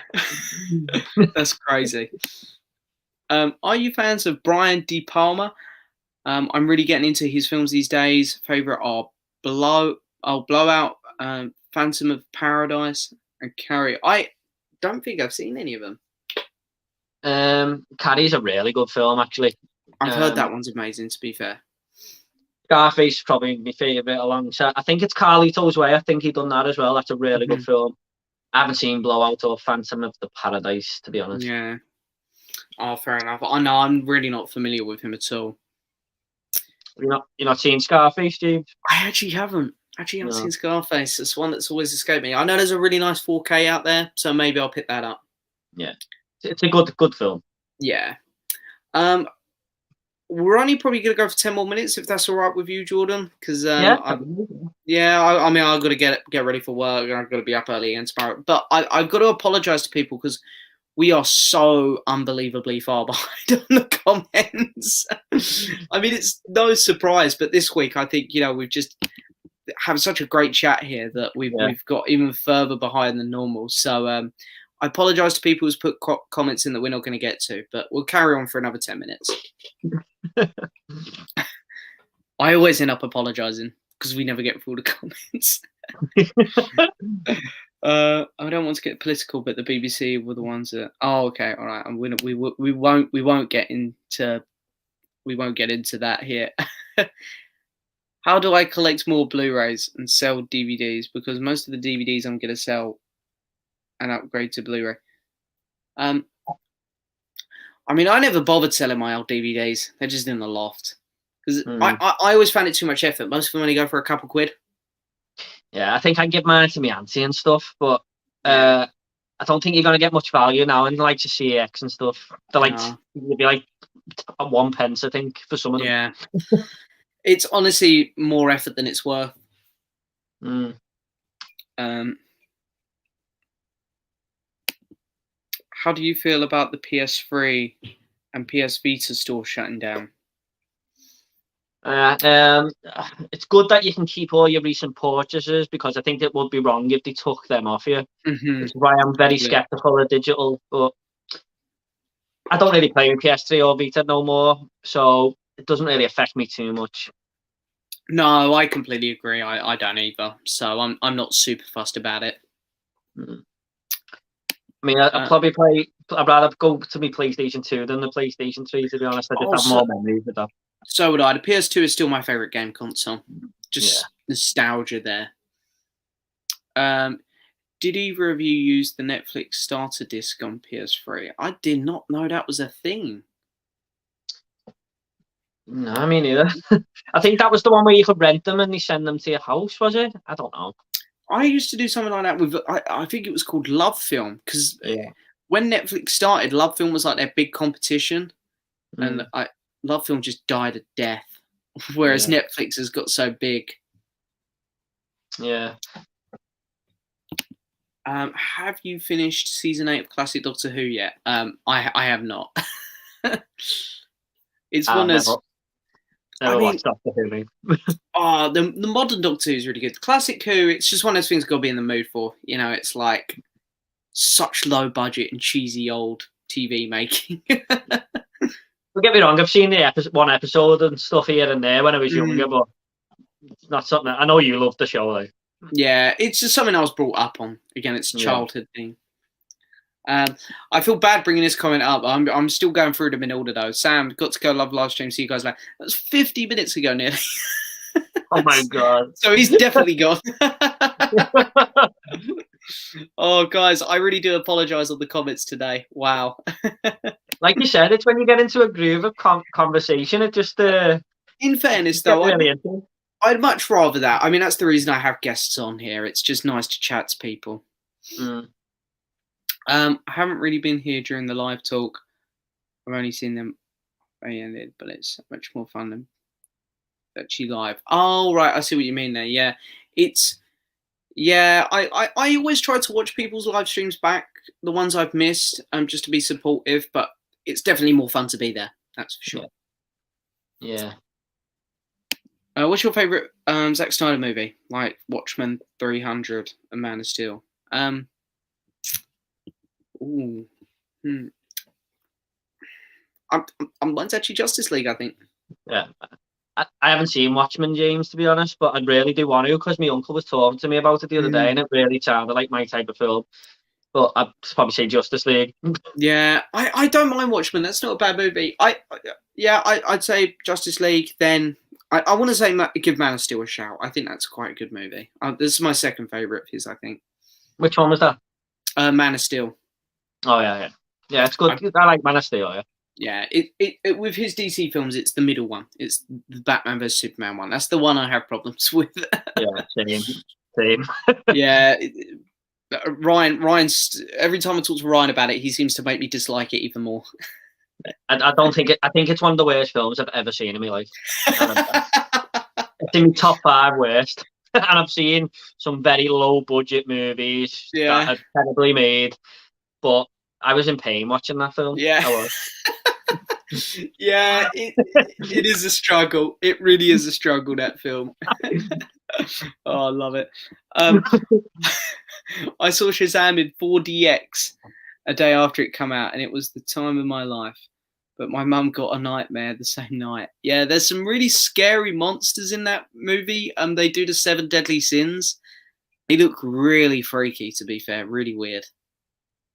that's crazy. Are you fans of Brian De Palma? I'm really getting into his films these days. Favorite are Blowout, Phantom of Paradise, and Carrie. I don't think I've seen any of them. Carrie's a really good film, actually. I've heard that one's amazing, to be fair. Scarface is probably my favourite alongside. I think it's Carlito's Way. I think he done that as well. That's a really good film. I haven't seen Blowout or Phantom of the Paradise, to be honest. Yeah. Oh, fair enough. I know I'm really not familiar with him at all. You're not seeing Scarface, James? I actually haven't. Seen Scarface. It's one that's always escaped me. I know there's a really nice 4K out there, so maybe I'll pick that up. Yeah, it's a good film. Yeah. We're only probably going to go for 10 more minutes, if that's all right with you, Jordan. Because I mean, I've got to get ready for work. I've got to be up early and tomorrow. But I've got to apologise to people because we are so unbelievably far behind on the comments. I mean, it's no surprise, but this week I think we've just have such a great chat here that we've got even further behind than normal. So I apologise to people who's put comments in that we're not going to get to, but we'll carry on for another 10 minutes. I always end up apologising because we never get through the comments. I don't want to get political, but the BBC were the ones that. Oh, okay, all right. We won't get into that here. How do I collect more Blu-rays and sell DVDs? Because most of the DVDs I'm going to sell and upgrade to Blu-ray. I mean, I never bothered selling my old DVDs. They're just in the loft. Because I always found it too much effort. Most of them only go for a couple quid. Yeah, I think I give mine to my auntie and stuff, but I don't think you're going to get much value now in like the CX and stuff. They'll be like 1 pence, I think, for some of them. Yeah. It's honestly more effort than it's worth. How do you feel about the PS3 and PS Vita store shutting down? It's good that you can keep all your recent purchases, because I think it would be wrong if they took them off you. Which is why I'm very skeptical of digital. But I don't really play with PS3 or Vita no more, so it doesn't really affect me too much. No, I completely agree. I don't either. So I'm not super fussed about it. I mean, I'd probably I'd rather go to my PlayStation 2 than the PlayStation 3, to be honest. I just have more memories with that. So would I. The PS2 is still my favourite game console. Just nostalgia there. Did either of you use the Netflix starter disc on PS3? I did not know that was a thing. No, me neither. I think that was the one where you could rent them and they send them to your house, was it? I don't know. I used to do something like that with, I think it was called Love Film, because when Netflix started, Love Film was like their big competition, and Love Film just died a death, whereas Netflix has got so big. Yeah. Have you finished season 8 of Classic Doctor Who yet? I have not. It's one as. Never watched Doctor Who. The modern Doctor Who is really good. The classic Who, it's just one of those things got to be in the mood for. It's like such low budget and cheesy old TV making. Don't get me wrong, I've seen the one episode and stuff here and there when I was younger, but it's not something I know you love the show, though. Yeah, it's just something I was brought up on. Again, it's a childhood thing. I feel bad bringing this comment up. I'm still going through them in order though. Sam, got to go live live stream. See you guys later. That was 50 minutes ago nearly. Oh my god. So he's definitely gone. Oh guys, I really do apologise on the comments today. Wow. Like you said, it's when you get into a groove of conversation, it just in fairness though, really I'd much rather that. I mean, that's the reason I have guests on here. It's just nice to chat to people. I haven't really been here during the live talk. I've only seen them ended, but it's much more fun than actually live. Oh right, I see what you mean there. Yeah, it's I always try to watch people's live streams back, the ones I've missed, just to be supportive. But it's definitely more fun to be there. That's for sure. Yeah. What's your favourite Zack Snyder movie? Like Watchmen, 300, and Man of Steel. Mine's actually Justice League, I think. Yeah. I haven't seen Watchmen, James, to be honest, but I really do want to, because my uncle was talking to me about it the other day, and it really sounded like my type of film. But I'd probably say Justice League. Yeah, I don't mind Watchmen. That's not a bad movie. I'd say Justice League. Then I want to say give Man of Steel a shout. I think that's quite a good movie. This is my second favourite of his, I think. Which one was that? Man of Steel. Oh yeah. It's good. I like Man of Steel. Yeah. Yeah, it with his DC films, it's the middle one. It's the Batman vs Superman one. That's the one I have problems with. Yeah, same. Yeah, Ryan's every time I talk to Ryan about it, he seems to make me dislike it even more. I don't think it. I think it's one of the worst films I've ever seen in my life. It's in my top 5 worst. And I've seen some very low budget movies that are terribly made, but I was in pain watching that film. Yeah. I was. Yeah, it is a struggle. It really is a struggle, that film. Oh, I love it. I saw Shazam in 4DX a day after it came out, and it was the time of my life. But my mum got a nightmare the same night. Yeah, there's some really scary monsters in that movie. They do the 7 deadly sins. They look really freaky, to be fair. Really weird.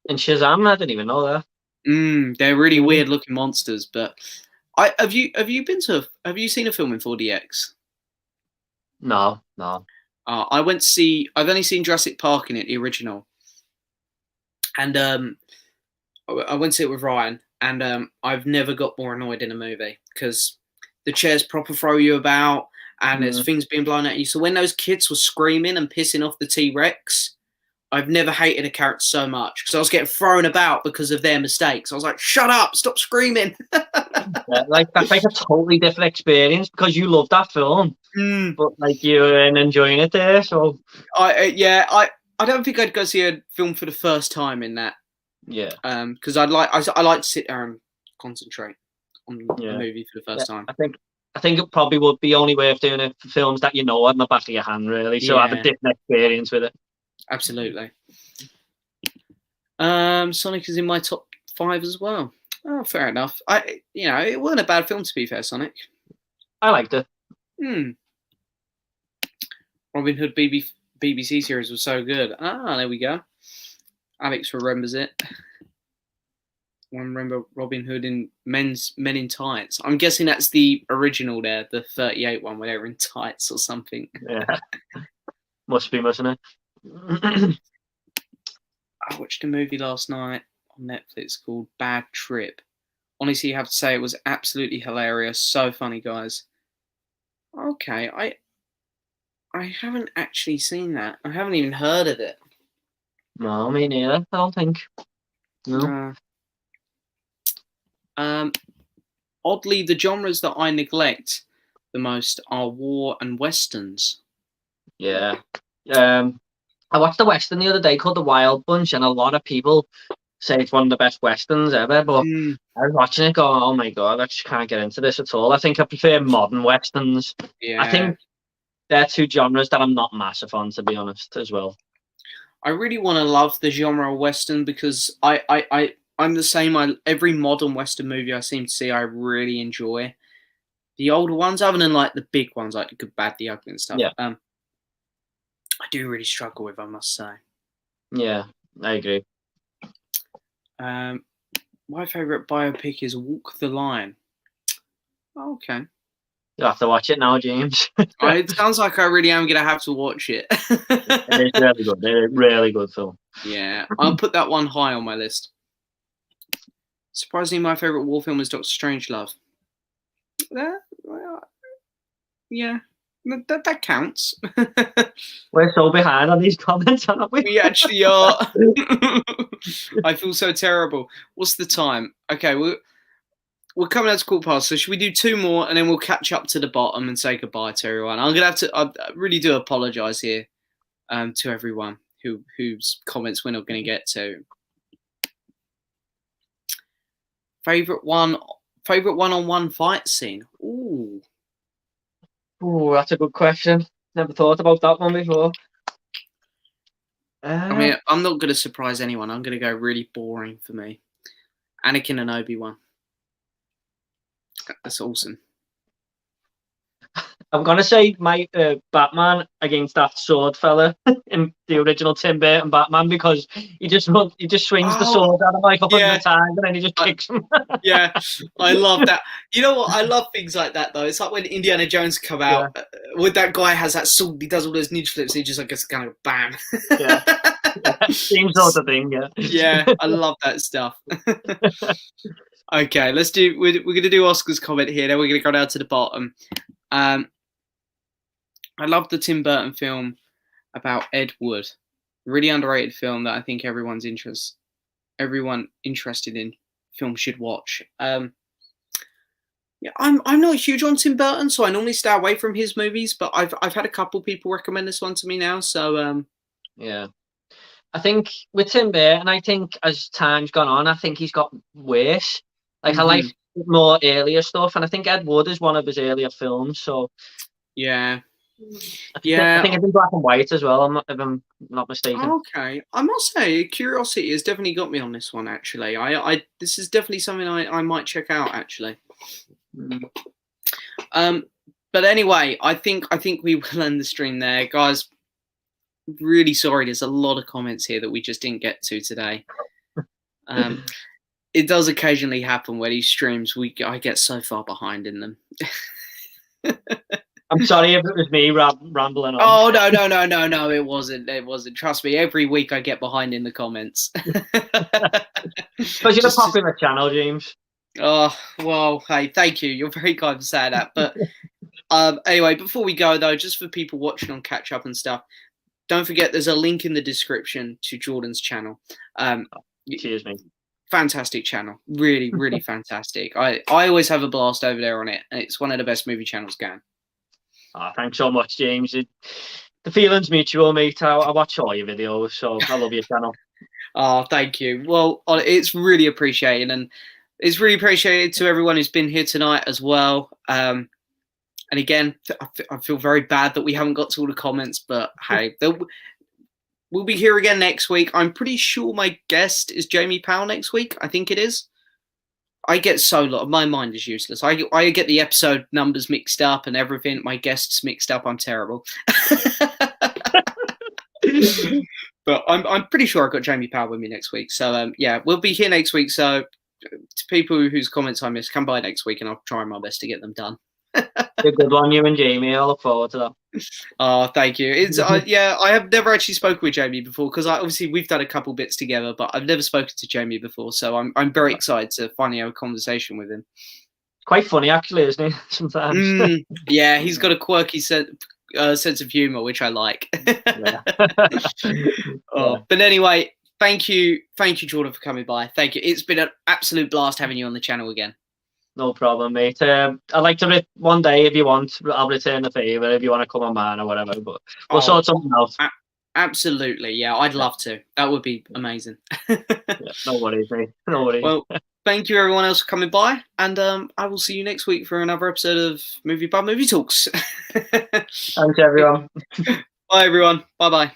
And Shazam, I didn't even know that. They're really weird looking monsters. But have you seen a film in 4DX? No. I went to see. I've only seen Jurassic Park in it, the original, and I went to see it with Ryan, and I've never got more annoyed in a movie because the chairs proper throw you about, and there's things being blown at you. So when those kids were screaming and pissing off the T-Rex, I've never hated a character so much because I was getting thrown about because of their mistakes. I was like, "Shut up! Stop screaming!" Yeah, like that's like a totally different experience because you love that film, but like you weren't enjoying it there. So I don't think I'd go see a film for the first time in that. Yeah. Because I like to sit there and concentrate on a movie for the first time. I think it probably would be only worth doing it for films that you know on the back of your hand, really. So have a different experience with it. Absolutely. Sonic is in my top 5 as well. Oh, fair enough. It wasn't a bad film, to be fair, Sonic. I liked it. Robin Hood BBC series was so good. There we go. Alex remembers it. I remember Robin Hood in Men in Tights. I'm guessing that's the original there, the 38 one where they were in tights or something. Yeah. Must be, mustn't it? I watched a movie last night on Netflix called Bad Trip. Honestly, you have to say it was absolutely hilarious. So funny, guys. Okay, I haven't actually seen that. I haven't even heard of it. No, me neither. I don't think. No. Oddly, the genres that I neglect the most are war and westerns. Yeah. I watched a western the other day called The Wild Bunch, and a lot of people say it's one of the best westerns ever. But I was watching it, going, "Oh my god, I just can't get into this at all." I think I prefer modern westerns. Yeah. I think they're two genres that I'm not massive on, to be honest, as well. I really want to love the genre of western because I'm the same. Every modern western movie I seem to see, I really enjoy. The older ones, other than like the big ones, like The Good, Bad, the Ugly and stuff. Yeah. I do really struggle with, I must say. Yeah, I agree. My favourite biopic is Walk the Line. Okay. You'll have to watch it now, James. It sounds like I really am going to have to watch it. It is really good. It's a really good film. Yeah, I'll put that one high on my list. Surprisingly, my favourite war film is Dr. Strangelove. Yeah, that counts. We're so behind on these comments, aren't we? We actually are. I feel so terrible. What's the time? Okay, we're coming out to quarter past, so should we do 2 more and then we'll catch up to the bottom and say goodbye to everyone? I'm gonna have to. I really do apologise here, to everyone whose comments we're not going to get to. Favorite one-on-one fight scene. Ooh, that's a good question. Never thought about that one before. I mean, I'm not going to surprise anyone. I'm going to go really boring for me. Anakin and Obi-Wan. That's awesome. I'm gonna say my Batman against that sword fella in the original Tim Burton Batman, because he just swings the sword at him like 100 times and then he just kicks him. Yeah, I love that. You know what? I love things like that though. It's like when Indiana Jones come out with that guy has that sword. He does all those ninja flips. And he just like gets kind of bam. Yeah, same sort of thing. Yeah. Yeah, I love that stuff. Okay, let's do. We're gonna do Oscar's comment here. Then we're gonna go down to the bottom. I love the Tim Burton film about Ed Wood. Really underrated film that I think everyone interested in film should watch. Yeah, I'm not huge on Tim Burton, so I normally stay away from his movies. But I've had a couple people recommend this one to me now. So yeah, I think with Tim Burton, I think as time's gone on, I think he's got worse. Like I like more earlier stuff, and I think Ed Wood is one of his earlier films. So Yeah. I Yeah. think it's in black and white as well. If I'm not mistaken. Okay, I must say, curiosity has definitely got me on this one. Actually, this is definitely something I might check out. Actually, but anyway, I think we will end the stream there, guys. Really sorry, there's a lot of comments here that we just didn't get to today. It does occasionally happen where these streams I get so far behind in them. I'm sorry if it was me rambling on. Oh no! It wasn't. Trust me. Every week I get behind in the comments. Because you're a popular channel, James. Oh well, hey, thank you. You're very kind to say that. But anyway, before we go though, just for people watching on catch up and stuff, don't forget there's a link in the description to Jordan's channel. Cheers, mate. Fantastic channel, really, really fantastic. I always have a blast over there on it, and it's one of the best movie channels going. Oh, thanks so much, James. The feeling's mutual, mate. I watch all your videos, so I love your channel. Oh, thank you. Well, it's really appreciated, and it's really appreciated to everyone who's been here tonight as well. And again, I feel very bad that we haven't got to all the comments, but hey, we'll be here again next week. I'm pretty sure my guest is Jamie Powell next week. I think it is. I get so lot. My mind is useless. I get the episode numbers mixed up and everything. My guests mixed up. I'm terrible. But I'm pretty sure I've got Jamie Powell with me next week. So yeah, we'll be here next week. So to people whose comments I missed, come by next week and I'll try my best to get them done. A good one, you and Jamie. I look forward to that. Oh, thank you. It's yeah, I have never actually spoken with Jamie before because obviously we've done a couple bits together, but I've never spoken to Jamie before, so I'm very excited to finally have a conversation with him. Quite funny, actually, isn't he? Sometimes. Yeah, he's got a quirky sense of humor, which I like. Yeah. But anyway, thank you, Jordan, for coming by. Thank you. It's been an absolute blast having you on the channel again. No problem, mate. I'd like to one day, if you want, I'll return the favour if you want to come on mine or whatever. But we'll sort something out. Absolutely, yeah, I'd love to. That would be amazing. Yeah, no worries, mate. No worries. Well, thank you everyone else for coming by, and I will see you next week for another episode of Movie Talks. Thanks, everyone. Bye, everyone. Bye-bye.